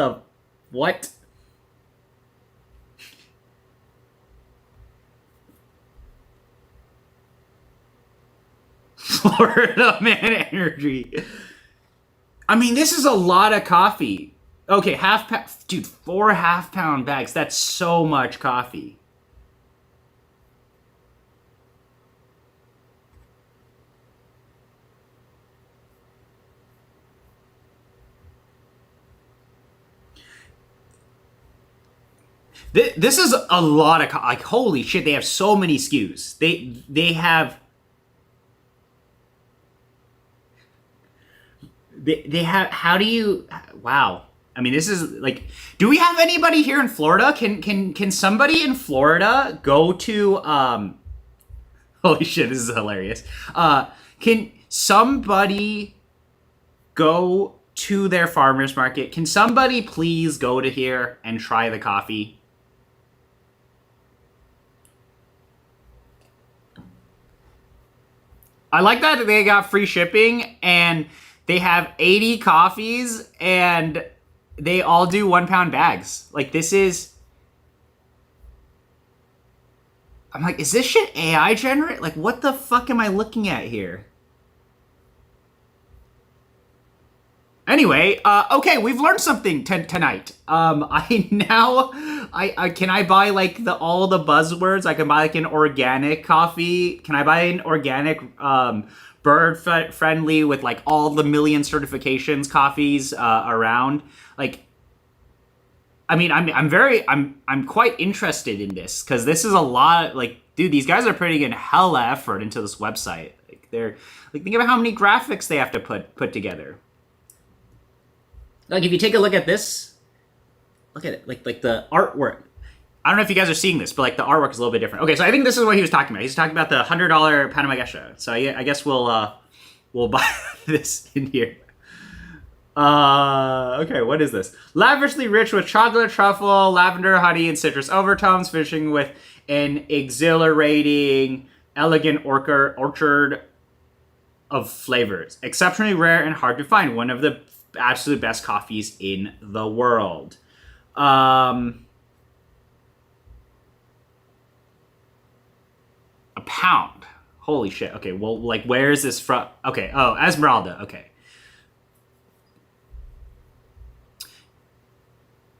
Florida Man Energy. I mean, this is a lot of coffee. Okay, dude, 4 half-pound bags. That's so much coffee. This is a lot of like, holy shit, they have so many SKUs. They have how do you, wow. I mean, this is like, do we have anybody here in Florida? Can somebody in Florida go to holy shit, this is hilarious. Can somebody go to their farmers market? Can somebody please go to here and try the coffee? I like that they got free shipping and they have 80 coffees and they all do 1-pound bags. Like, this is, I'm like, is this shit AI generate? Like, what the fuck am I looking at here? Anyway, okay, we've learned something tonight. Can I buy like all the buzzwords? I can buy like an organic coffee. Can I buy an organic bird friendly with like all the million certifications coffees around? Like, I mean, I'm quite interested in this because this is a lot. Like, dude, these guys are putting in hella effort into this website. Like, they're like, think about how many graphics they have to put together. Like if you take a look at this, look at it, like the artwork. I don't know if you guys are seeing this, but like the artwork is a little bit different. Okay, so I think this is what he was talking about. He's talking about the $100 Panama Gesha. So I guess we'll buy this in here. Okay, what is this? Lavishly rich with chocolate, truffle, lavender, honey, and citrus overtones, finishing with an exhilarating, elegant orchard of flavors. Exceptionally rare and hard to find. One of the absolute best coffees in the world. A pound. Holy shit. Okay, well, like, where is this from? Okay, oh, Esmeralda. Okay.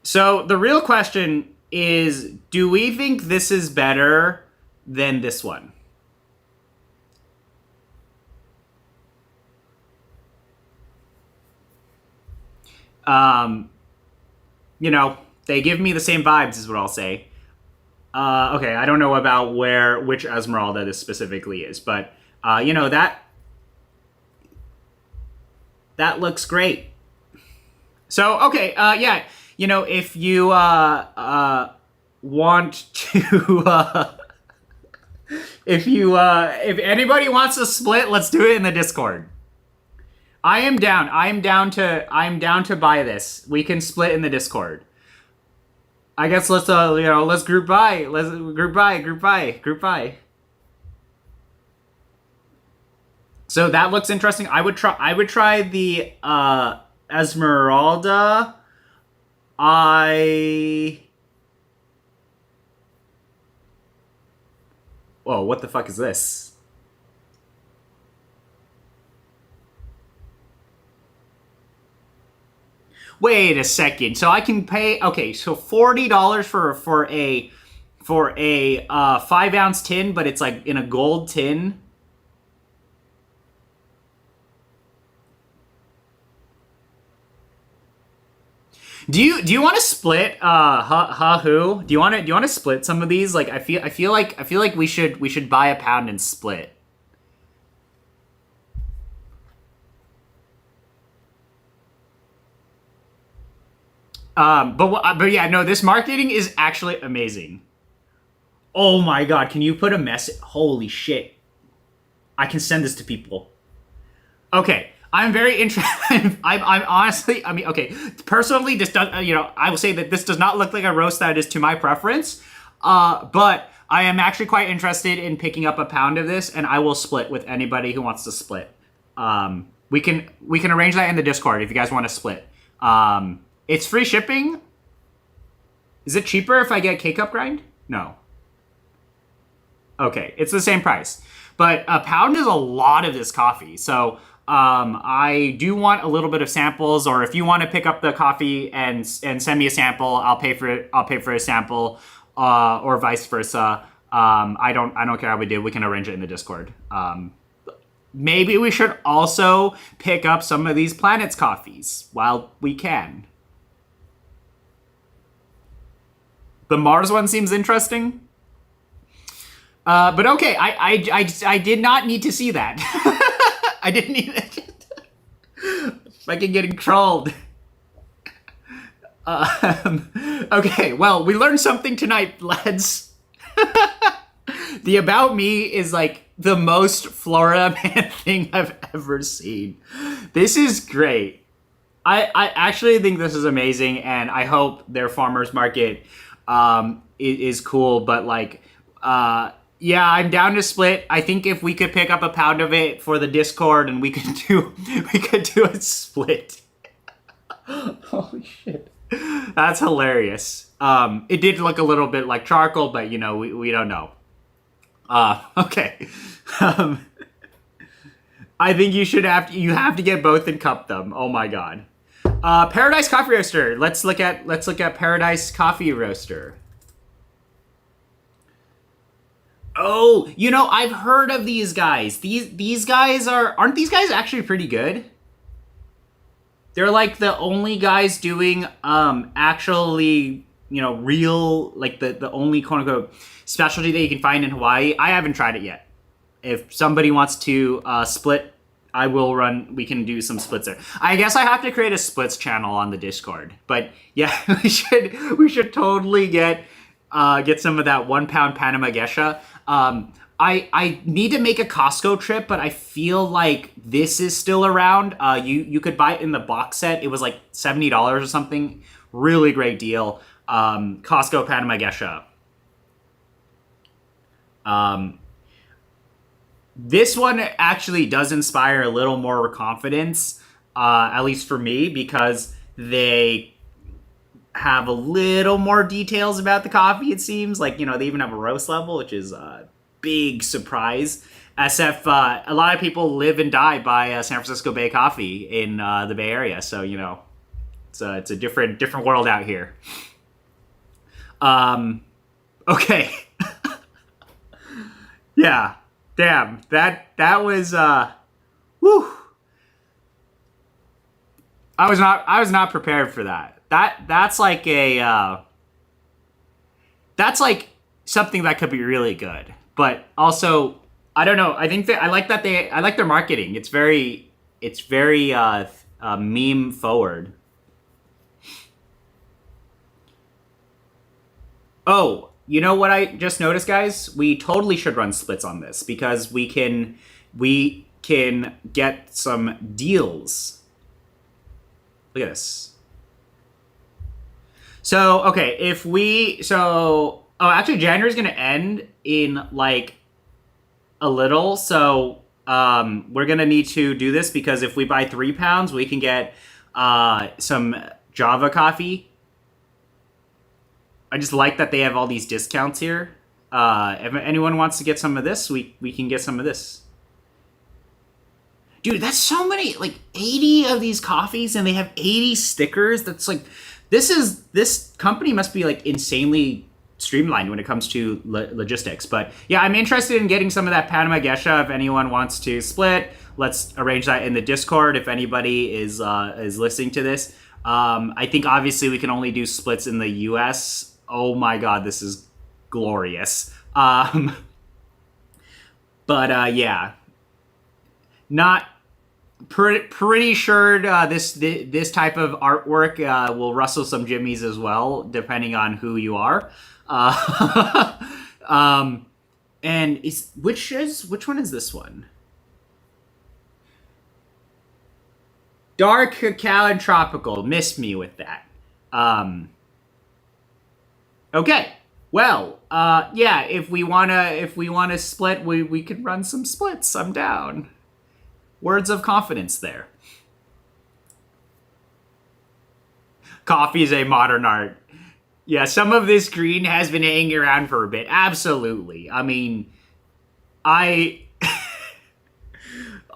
So the real question is, do we think this is better than this one? You know, they give me the same vibes is what I'll say. Okay, I don't know about which Esmeralda this specifically is, but you know, that looks great. So, okay, yeah, you know, if you want to if anybody wants to split, let's do it in the Discord. I am down. I'm down to buy this. We can split in the Discord. I guess let's let's group buy. Let's group buy. So that looks interesting. I would try the Esmeralda. Whoa, what the fuck is this? Wait a second. So I can pay, okay, so $40 for a 5-ounce tin, but it's like in a gold tin. Do you want to split who? Do you want to split some of these? Like I feel like we should buy a pound and split. But yeah, no, this marketing is actually amazing. Oh my god, can you put a message? Holy shit. I can send this to people. Okay, I'm very interested. I'm honestly, I mean, okay, personally, this does, I will say that this does not look like a roast that is to my preference. But I am actually quite interested in picking up a pound of this, and I will split with anybody who wants to split. We can arrange that in the Discord if you guys want to split. It's free shipping. Is it cheaper if I get K-Cup grind? No. Okay, it's the same price. But a pound is a lot of this coffee. So I do want a little bit of samples, or if you want to pick up the coffee and send me a sample, I'll pay for it. I'll pay for a sample, or vice versa. I don't care how we do. We can arrange it in the Discord. Maybe we should also pick up some of these Planets coffees while we can. The Mars one seems interesting. But okay, I did not need to see that. I didn't need it. Fucking getting trolled. Okay, well, we learned something tonight, lads. The About Me is like the most Florida Man thing I've ever seen. This is great. I actually think this is amazing, and I hope their farmers market is cool, but like, yeah, I'm down to split. I think if we could pick up a pound of it for the Discord and we could do a split. Holy shit. That's hilarious. It did look a little bit like charcoal, but we don't know. Okay. I think you have to get both and cup them. Oh my god. Paradise Coffee Roaster. Let's look at Paradise Coffee Roaster. Oh, I've heard of these guys. These guys aren't these guys actually pretty good? They're like the only guys doing actually, real, like the only quote unquote specialty that you can find in Hawaii. I haven't tried it yet. If somebody wants to split I will run. We can do some splits there. I guess I have to create a splits channel on the Discord. But yeah, we should totally get some of that 1 pound Panama Gesha. I need to make a Costco trip, but I feel like this is still around. You could buy it in the box set. It was like $70 or something. Really great deal. Costco Panama Gesha. This one actually does inspire a little more confidence, at least for me, because they have a little more details about the coffee, it seems. Like, they even have a roast level, which is a big surprise. SF, a lot of people live and die by San Francisco Bay Coffee in the Bay Area, so, it's a different world out here. Okay. Yeah. Damn. That was whew. I was not prepared for that. That's like that's like something that could be really good. But also, I don't know. I think that I like their marketing. It's very meme forward. Oh, you know what I just noticed, guys? We totally should run splits on this because we can get some deals. Look at this. So, okay, actually January's going to end in like a little. So, we're going to need to do this because if we buy 3 pounds, we can get some Java coffee. I just like that they have all these discounts here. If anyone wants to get some of this, we can get some of this. Dude, that's so many, like 80 of these coffees, and they have 80 stickers. That's like, this company must be like insanely streamlined when it comes to logistics. But yeah, I'm interested in getting some of that Panama Gesha. If anyone wants to split, let's arrange that in the Discord. If anybody is listening to this, I think obviously we can only do splits in the U.S. Oh my God, this is glorious. But yeah, not pretty sure this type of artwork will rustle some jimmies as well, depending on who you are. And which one is this one? Dark cacao and tropical. Missed me with that. Okay. Well, yeah, if we wanna split, we could run some splits. I'm down. Words of confidence there. Coffee is a modern art. Yeah, some of this green has been hanging around for a bit. Absolutely. I mean, oh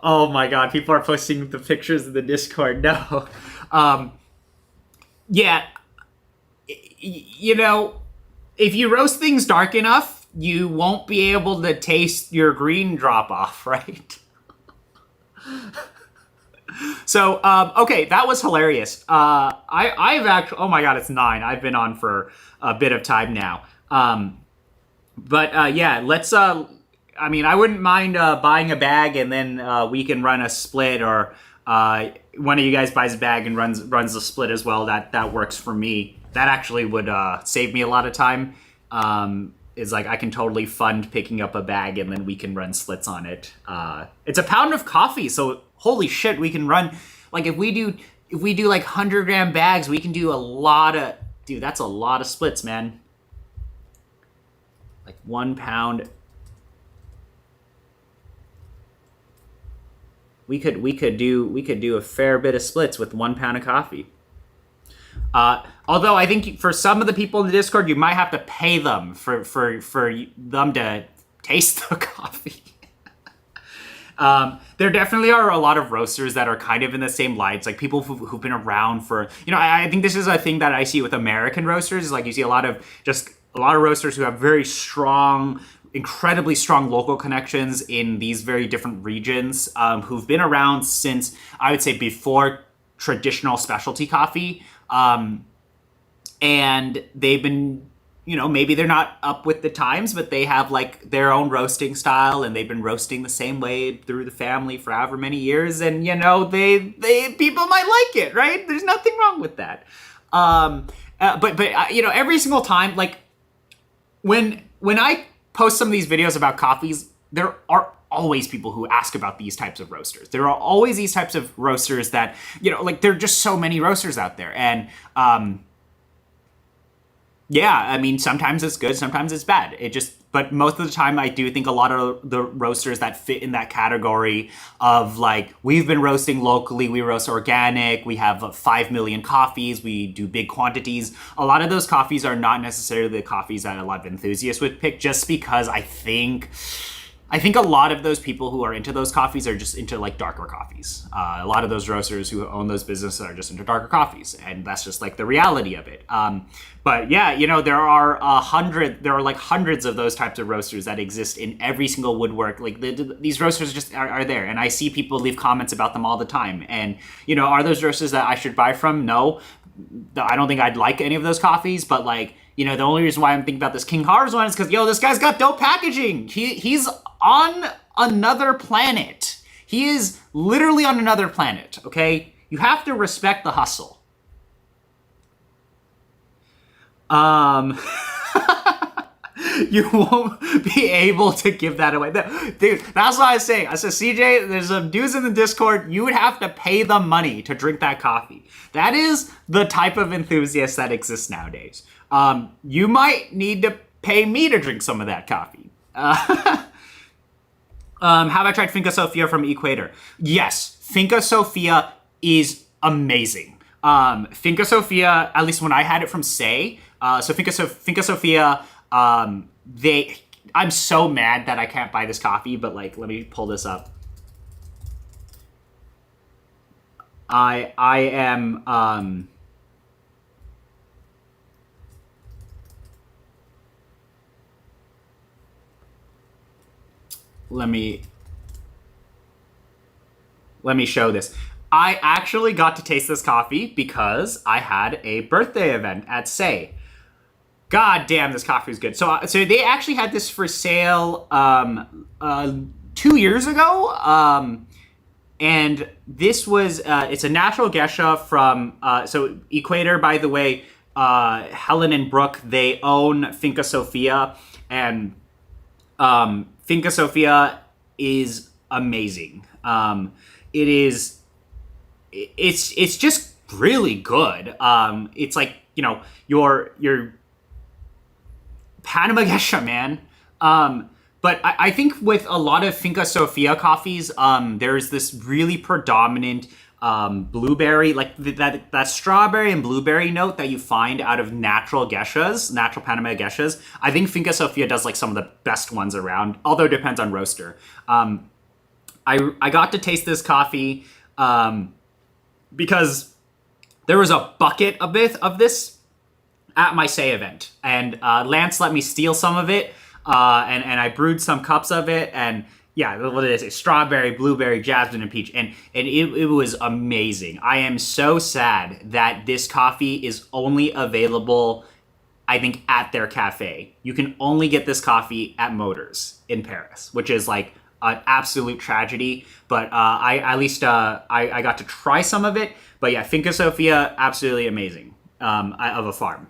my God, people are posting the pictures in the Discord. No. Yeah, if you roast things dark enough, you won't be able to taste your green drop off, right? So, okay, that was hilarious. I've actually, oh my God, it's 9. I've been on for a bit of time now. But yeah, let's, I mean, I wouldn't mind buying a bag and then we can run a split, or one of you guys buys a bag and runs the split as well. That works for me. That actually would save me a lot of time. Is like I can totally fund picking up a bag and then we can run splits on it. It's a pound of coffee, so holy shit, we can run, like if we do like 100-gram bags, we can do a lot of, dude, that's a lot of splits, man. Like 1 pound. We could do a fair bit of splits with 1 pound of coffee. Although I think for some of the people in the Discord, you might have to pay them for them to taste the coffee. There definitely are a lot of roasters that are kind of in the same lights, like people who've been around for, I think this is a thing that I see with American roasters, is like you see a lot of roasters who have very strong, incredibly strong local connections in these very different regions, who've been around since, I would say, before traditional specialty coffee. And they've been maybe they're not up with the times, but they have like their own roasting style, and they've been roasting the same way through the family for however many years, and they people might like it, right? There's nothing wrong with that. But every single time, like when I post some of these videos about coffees, there are always people who ask about these types of roasters. There are always these types of roasters that, like there are just so many roasters out there. And yeah, I mean, sometimes it's good, sometimes it's bad. But most of the time I do think a lot of the roasters that fit in that category of like, we've been roasting locally, we roast organic, we have 5 million coffees, we do big quantities. A lot of those coffees are not necessarily the coffees that a lot of enthusiasts would pick, just because I think a lot of those people who are into those coffees are just into like darker coffees. A lot of those roasters who own those businesses are just into darker coffees, and that's just like the reality of it. But yeah, there are like hundreds of those types of roasters that exist in every single woodwork. Like these roasters just are there, and I see people leave comments about them all the time. And are those roasters that I should buy from? No, I don't think I'd like any of those coffees, but like, the only reason why I'm thinking about this King Harv's one is because, this guy's got dope packaging. He's on another planet. He is literally on another planet, okay? You have to respect the hustle. You won't be able to give that away. Dude, that's what I was saying. I said, CJ, there's some dudes in the Discord, you would have to pay them money to drink that coffee. That is the type of enthusiast that exists nowadays. You might need to pay me to drink some of that coffee. Have I tried Finca Sofia from Equator? Yes, Finca Sofia is amazing. Finca Sofia, at least when I had it from Say, Finca Sofia, I'm so mad that I can't buy this coffee, but like, let me pull this up. I am, let me show this. I actually got to taste this coffee because I had a birthday event at Say. God damn, this coffee is good. So they actually had this for sale 2 years ago. And this was, it's a natural geisha from, so Equator, by the way, Helen and Brooke, they own Finca Sofia. And Finca Sofia is amazing. It's just really good. It's like, your Panama geisha, man. But I think with a lot of Finca Sofia coffees, there's this really predominant blueberry, like that strawberry and blueberry note that you find out of natural geishas, natural Panama geishas. I think Finca Sofia does like some of the best ones around, although it depends on roaster. I got to taste this coffee because there was a bucket of this at my Say event, and Lance let me steal some of it, and I brewed some cups of it, and yeah, what it is, strawberry, blueberry, jasmine, and peach, and it was amazing. I am so sad that this coffee is only available, I think, at their cafe. You can only get this coffee at Motors in Paris, which is like an absolute tragedy, but I got to try some of it. But yeah, Finca Sofia, absolutely amazing, of a farm.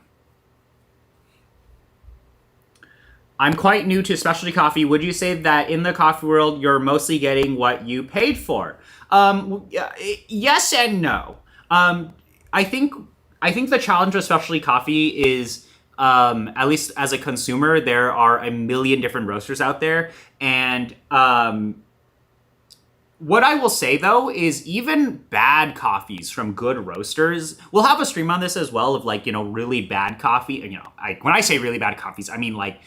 I'm quite new to specialty coffee. Would you say that in the coffee world, you're mostly getting what you paid for? Yes and no. I think the challenge with specialty coffee is, at least as a consumer, there are a million different roasters out there. And what I will say, though, is even bad coffees from good roasters, we'll have a stream on this as well of like, really bad coffee. When I say really bad coffees, I mean like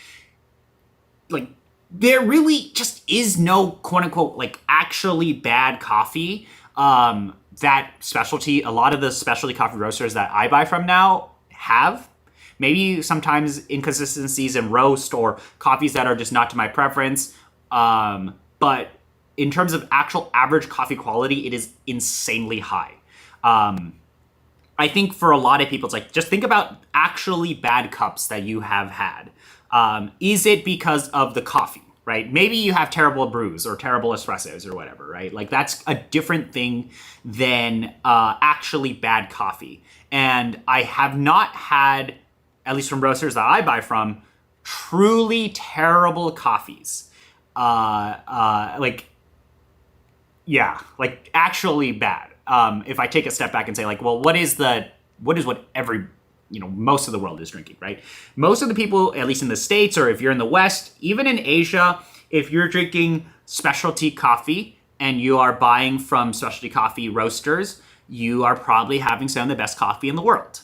there really just is no quote unquote like actually bad coffee that a lot of the specialty coffee roasters that I buy from now have. Maybe sometimes inconsistencies in roast or coffees that are just not to my preference. But in terms of actual average coffee quality, it is insanely high. I think for a lot of people, it's like, just think about actually bad cups that you have had. Is it because of the coffee, right? Maybe you have terrible brews or terrible espressos or whatever, right? Like that's a different thing than actually bad coffee. And I have not had, at least from roasters that I buy from, truly terrible coffees. Like, yeah, like actually bad. If I take a step back and say like, well, what is what every, most of the world is drinking, right? Most of the people, at least in the States, or if you're in the West, even in Asia, if you're drinking specialty coffee and you are buying from specialty coffee roasters, you are probably having some of the best coffee in the world.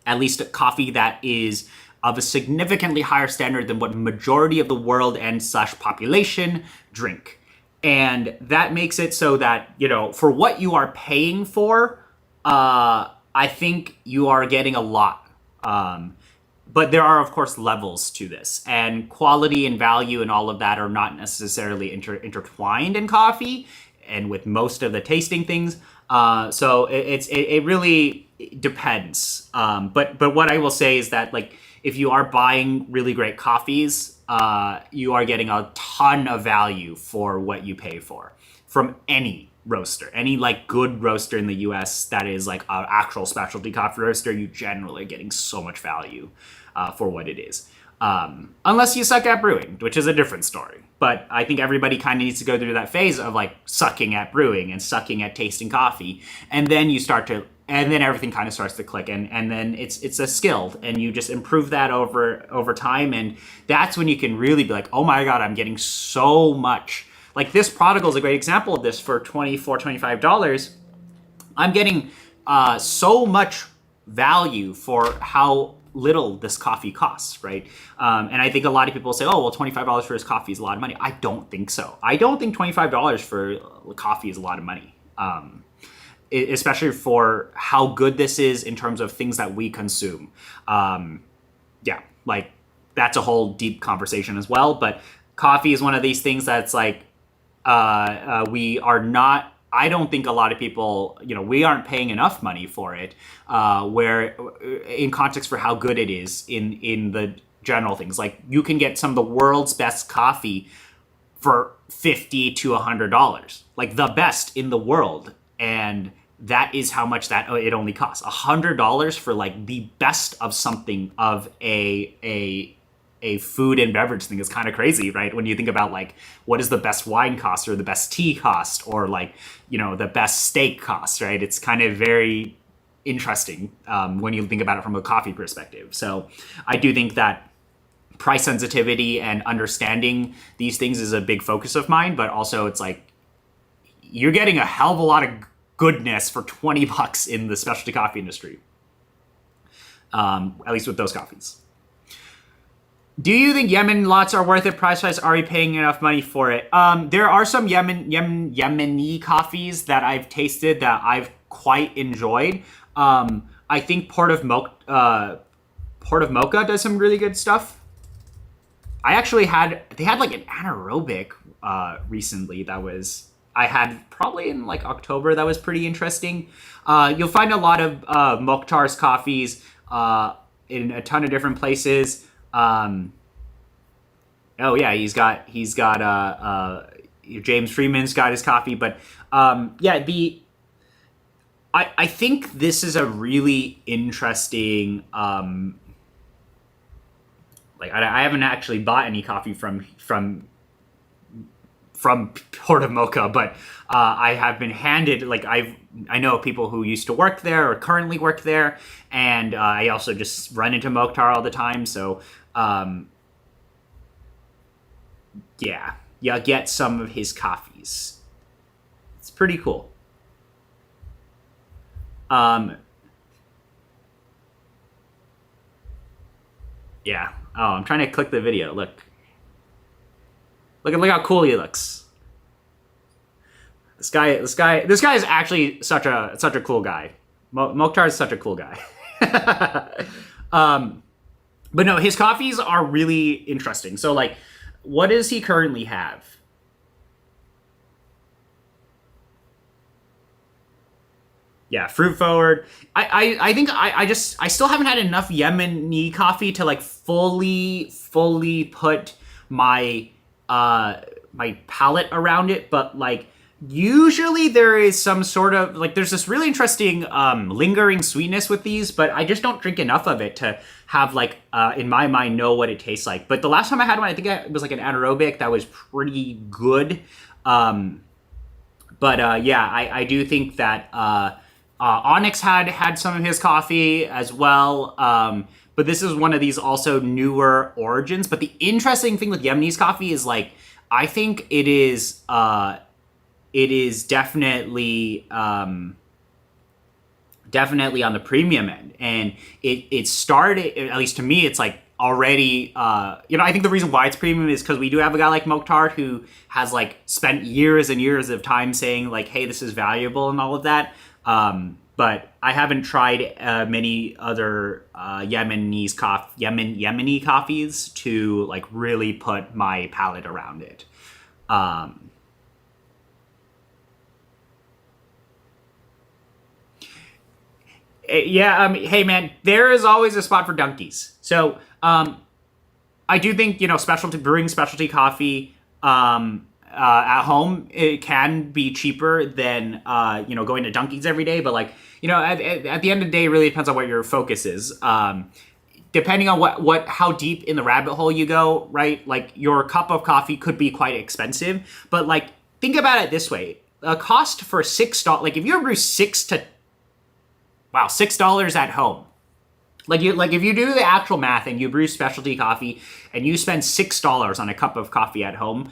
At least a coffee that is of a significantly higher standard than what majority of the world and / population drink. And that makes it so that, for what you are paying for, I think you are getting a lot. But there are, of course, levels to this. And quality and value and all of that are not necessarily intertwined in coffee and with most of the tasting things. So it really depends. But what I will say is that, like, if you are buying really great coffees, you are getting a ton of value for what you pay for from any roaster. Any like good roaster in the US that is like an actual specialty coffee roaster, you generally are getting so much value for what it is. Unless you suck at brewing, which is a different story. But I think everybody kind of needs to go through that phase of like sucking at brewing and sucking at tasting coffee. And then and then everything kind of starts to click, and then it's a skill, and you just improve that over time, and that's when you can really be like, oh my god, I'm getting so much. Like this Prodigal is a great example of this. For $25, I'm getting so much value for how little this coffee costs, right? And I think a lot of people say, oh, well, $25 for this coffee is a lot of money. I don't think so. I don't think $25 for coffee is a lot of money. Especially for how good this is in terms of things that we consume. Yeah, like that's a whole deep conversation as well. But coffee is one of these things that's like, we are not, I don't think a lot of people, we aren't paying enough money for it, where in context for how good it is in the general things. Like you can get some of the world's best coffee for $50 to $100, like the best in the world. And that is how much that it only costs. $100 for like the best of something, of a food and beverage thing is kind of crazy, right? When you think about like what is the best wine cost or the best tea cost or like, the best steak cost, right? It's kind of very interesting when you think about it from a coffee perspective. So I do think that price sensitivity and understanding these things is a big focus of mine, but also it's like, you're getting a hell of a lot of goodness for $20 in the specialty coffee industry. At least with those coffees. Do you think Yemen lots are worth it price-wise? Are you paying enough money for it? There are some Yemeni coffees that I've tasted that I've quite enjoyed. I think Port of Mocha does some really good stuff. They had like an anaerobic recently that I had probably in like October. That was pretty interesting. You'll find a lot of Mokhtar's coffees in a ton of different places. Oh yeah, he's got James Freeman's got his coffee, but I think this is a really interesting. Like I haven't actually bought any coffee from Port of Mocha, but I have been handed, like I know people who used to work there or currently work there, and I also just run into Mokhtar all the time. So yeah, get some of his coffees. It's pretty cool. Yeah. Oh, I'm trying to click the video. Look how cool he looks. This guy is actually such a cool guy. Mokhtar is such a cool guy. But no, his coffees are really interesting. So like, what does he currently have? Yeah, fruit forward. I think I still haven't had enough Yemeni coffee to like fully put my my palate around it, but like usually there is some sort of like there's this really interesting lingering sweetness with these, but I just don't drink enough of it to have like in my mind know what it tastes like. But the last time I had one, I think it was like an anaerobic that was pretty good. But yeah, I do think that Onyx had some of his coffee as well. But this is one of these also newer origins. But the interesting thing with Yemenis coffee is like I think it is definitely on the premium end, and it started, at least to me, it's like already I think the reason why it's premium is because we do have a guy like Mokhtar who has like spent years and years of time saying like, hey, this is valuable and all of that. But I haven't tried many other Yemeni coffees to like really put my palate around it. Um, yeah, hey man, there is always a spot for donkeys. So I do think specialty brewing specialty coffee at home, it can be cheaper than going to Dunkies every day. But like at the end of the day, it really depends on what your focus is. Depending on what how deep in the rabbit hole you go, right? Like your cup of coffee could be quite expensive, but like think about it this way: a cost for $6, like if you brew $6 at home. Like if you do the actual math and you brew specialty coffee and you spend $6 on a cup of coffee at home,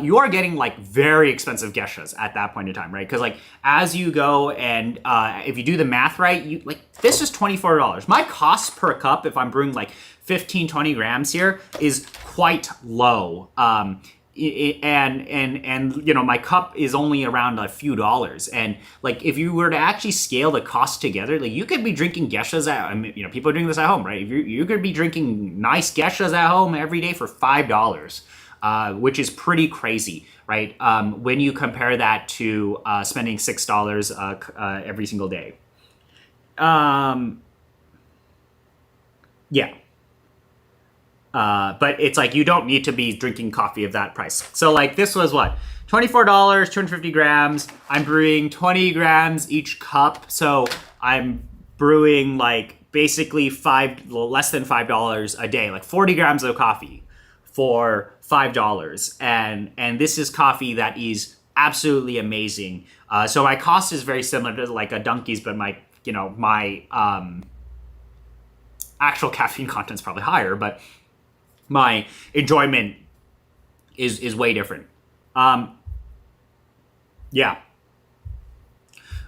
you are getting like very expensive geishas at that point in time, right? Because like as you go and if you do the math right, you like this is $24. My cost per cup, if I'm brewing like 15-20 grams here, is quite low. And my cup is only around a few dollars, and like if you were to actually scale the cost together, like you could be drinking geishas at people are doing this at home, right? You could be drinking nice geishas at home every day for $5, which is pretty crazy, right? When you compare that to spending $6 every single day. Yeah. But it's like you don't need to be drinking coffee of that price. So like this was what? $24, 250 grams. I'm brewing 20 grams each cup. So I'm brewing like basically less than $5 a day, like 40 grams of coffee for $5. And this is coffee that is absolutely amazing. So my cost is very similar to like a Dunkies, but my actual caffeine content is probably higher, but my enjoyment is way different. Yeah.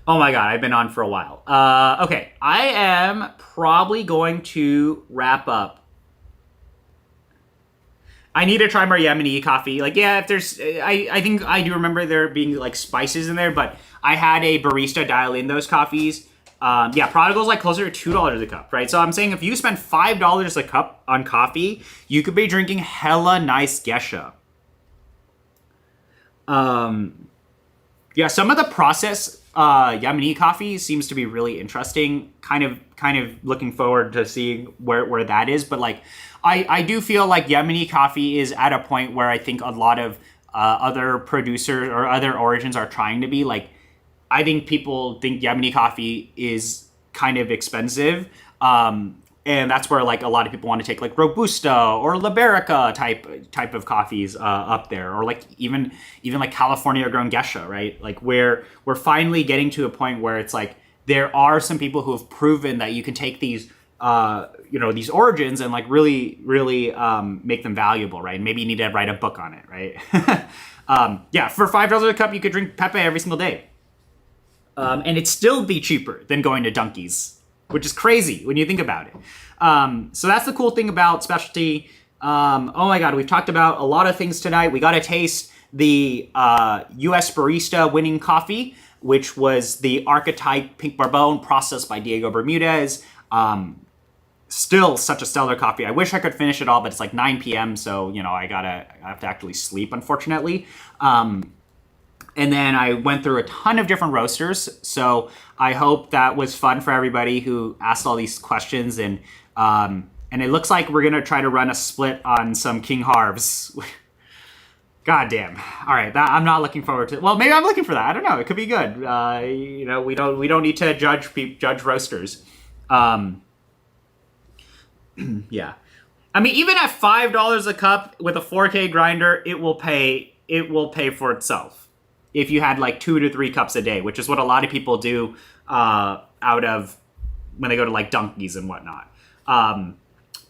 Oh my god, I've been on for a while. Okay, I am probably going to wrap up. I need to try more Yemeni coffee. Like, yeah, if there's, I think I do remember there being like spices in there, but I had a barista dial in those coffees. Yeah, Prodigal's like closer to $2 a cup, right? So I'm saying if you spend $5 a cup on coffee, you could be drinking hella nice geisha. Yeah, some of the process Yemeni coffee seems to be really interesting. Kind of looking forward to seeing where that is. But like, I do feel like Yemeni coffee is at a point where I think a lot of other producers or other origins are trying to be like. I think people think Yemeni coffee is kind of expensive. And that's where like a lot of people want to take like Robusta or Liberica type of coffees up there, or like even like California grown Gesha, right? Like where we're finally getting to a point where it's like there are some people who have proven that you can take these these origins and like really make them valuable, right? Maybe you need to write a book on it, right? Yeah, for $5 a cup, you could drink Pepe every single day. And it'd still be cheaper than going to Dunkies, which is crazy when you think about it. So that's the cool thing about specialty. Oh my God, we've talked about a lot of things tonight. We got to taste the US Barista Winning Coffee, which was the Archetype Pink Bourbon processed by Diego Bermudez. Still such a stellar coffee. I wish I could finish it all, but it's like 9 p.m. So, I have to actually sleep, unfortunately. And then I went through a ton of different roasters. So I hope that was fun for everybody who asked all these questions. And it looks like we're going to try to run a split on some King Harvs. God damn. All right, I'm not looking forward to. Well, maybe I'm looking for that. I don't know. It could be good. We don't need to judge roasters. Yeah. I mean, even at $5 a cup with a 4K grinder, it will pay for itself. If you had like 2 to 3 cups a day, which is what a lot of people do out of when they go to like Dunkies and whatnot.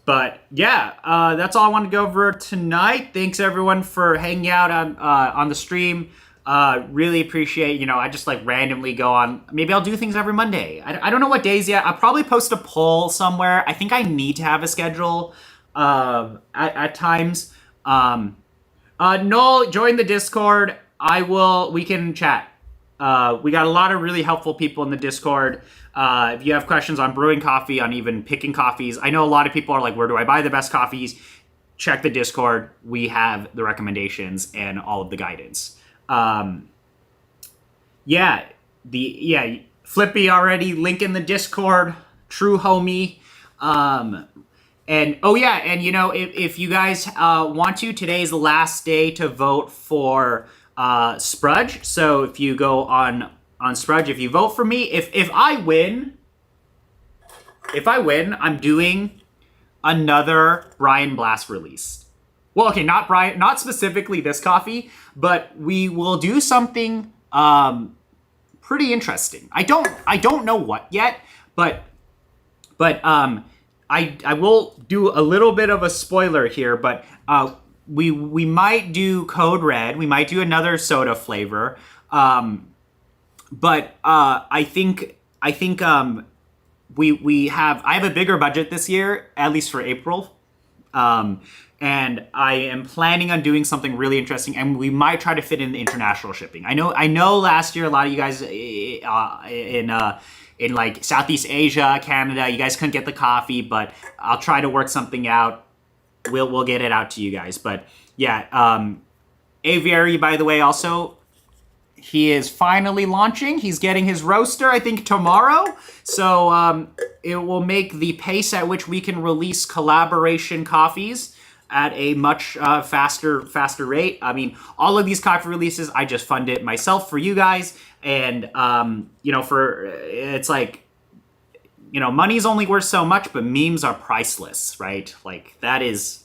But yeah, that's all I wanted to go over tonight. Thanks everyone for hanging out on the stream. Really appreciate, I just like randomly go on. Maybe I'll do things every Monday. I don't know what days yet. I'll probably post a poll somewhere. I think I need to have a schedule at times. Noel, join the Discord. We can chat. We got a lot of really helpful people in the Discord. If you have questions on brewing coffee, on even picking coffees, I know a lot of people are like, where do I buy the best coffees? Check the Discord. We have the recommendations and all of the guidance. Flippy already, link in the Discord, true homie. If you guys want to, today is the last day to vote for Sprudge. So if you go on Sprudge, if you vote for me, if I win, I'm doing another Brian Blast release. Well, okay, not specifically this coffee, but we will do something pretty interesting. I don't know what yet, but I will do a little bit of a spoiler here, but we might do Code Red. We might do another soda flavor. But I think I have a bigger budget this year, at least for April. And I am planning on doing something really interesting, and we might try to fit in the international shipping. I know last year a lot of you guys in like Southeast Asia, Canada, you guys couldn't get the coffee, but I'll try to work something out. We'll get it out to you guys. But yeah, Aviary, by the way, also, he is finally launching. He's getting his roaster, I think, tomorrow. So it will make the pace at which we can release collaboration coffees at a much faster rate. I mean, all of these coffee releases, I just fund it myself for you guys. And, it's like, money's only worth so much, but memes are priceless, right? Like, that's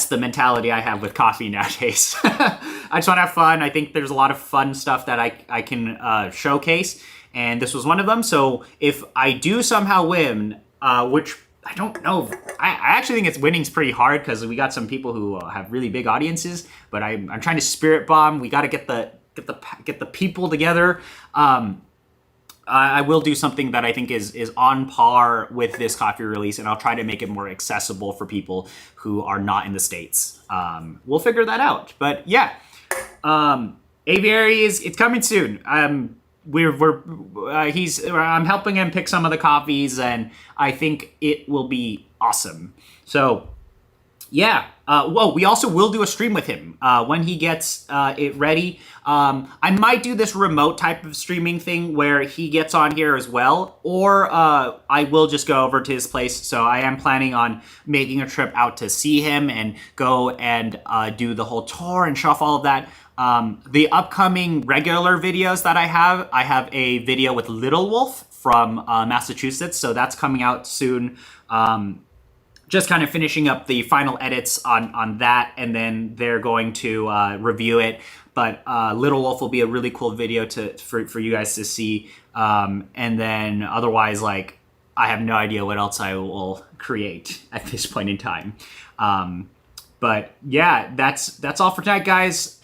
the mentality I have with coffee nowadays. I just want to have fun. I think there's a lot of fun stuff that I can showcase, and this was one of them. So if I do somehow win, which I don't know, I actually think winning's pretty hard because we got some people who have really big audiences, but I'm trying to spirit bomb. We got to get the people together. I will do something that I think is on par with this coffee release, and I'll try to make it more accessible for people who are not in the States. We'll figure that out. But yeah, Aviary it's coming soon. I'm helping him pick some of the coffees, and I think it will be awesome. So yeah. We also will do a stream with him when he gets it ready. I might do this remote type of streaming thing where he gets on here as well, or I will just go over to his place. So I am planning on making a trip out to see him and go and do the whole tour and show off all of that. The upcoming regular videos that I have a video with Little Wolf from Massachusetts. So that's coming out soon. Just kind of finishing up the final edits on that, and then they're going to review it. But Little Wolf will be a really cool video for you guys to see. And then otherwise, like, I have no idea what else I will create at this point in time. But yeah, that's all for tonight, guys.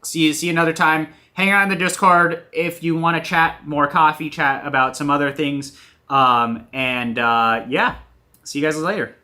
See you another time. Hang around the Discord if you want to chat more coffee, chat about some other things. Yeah, see you guys later.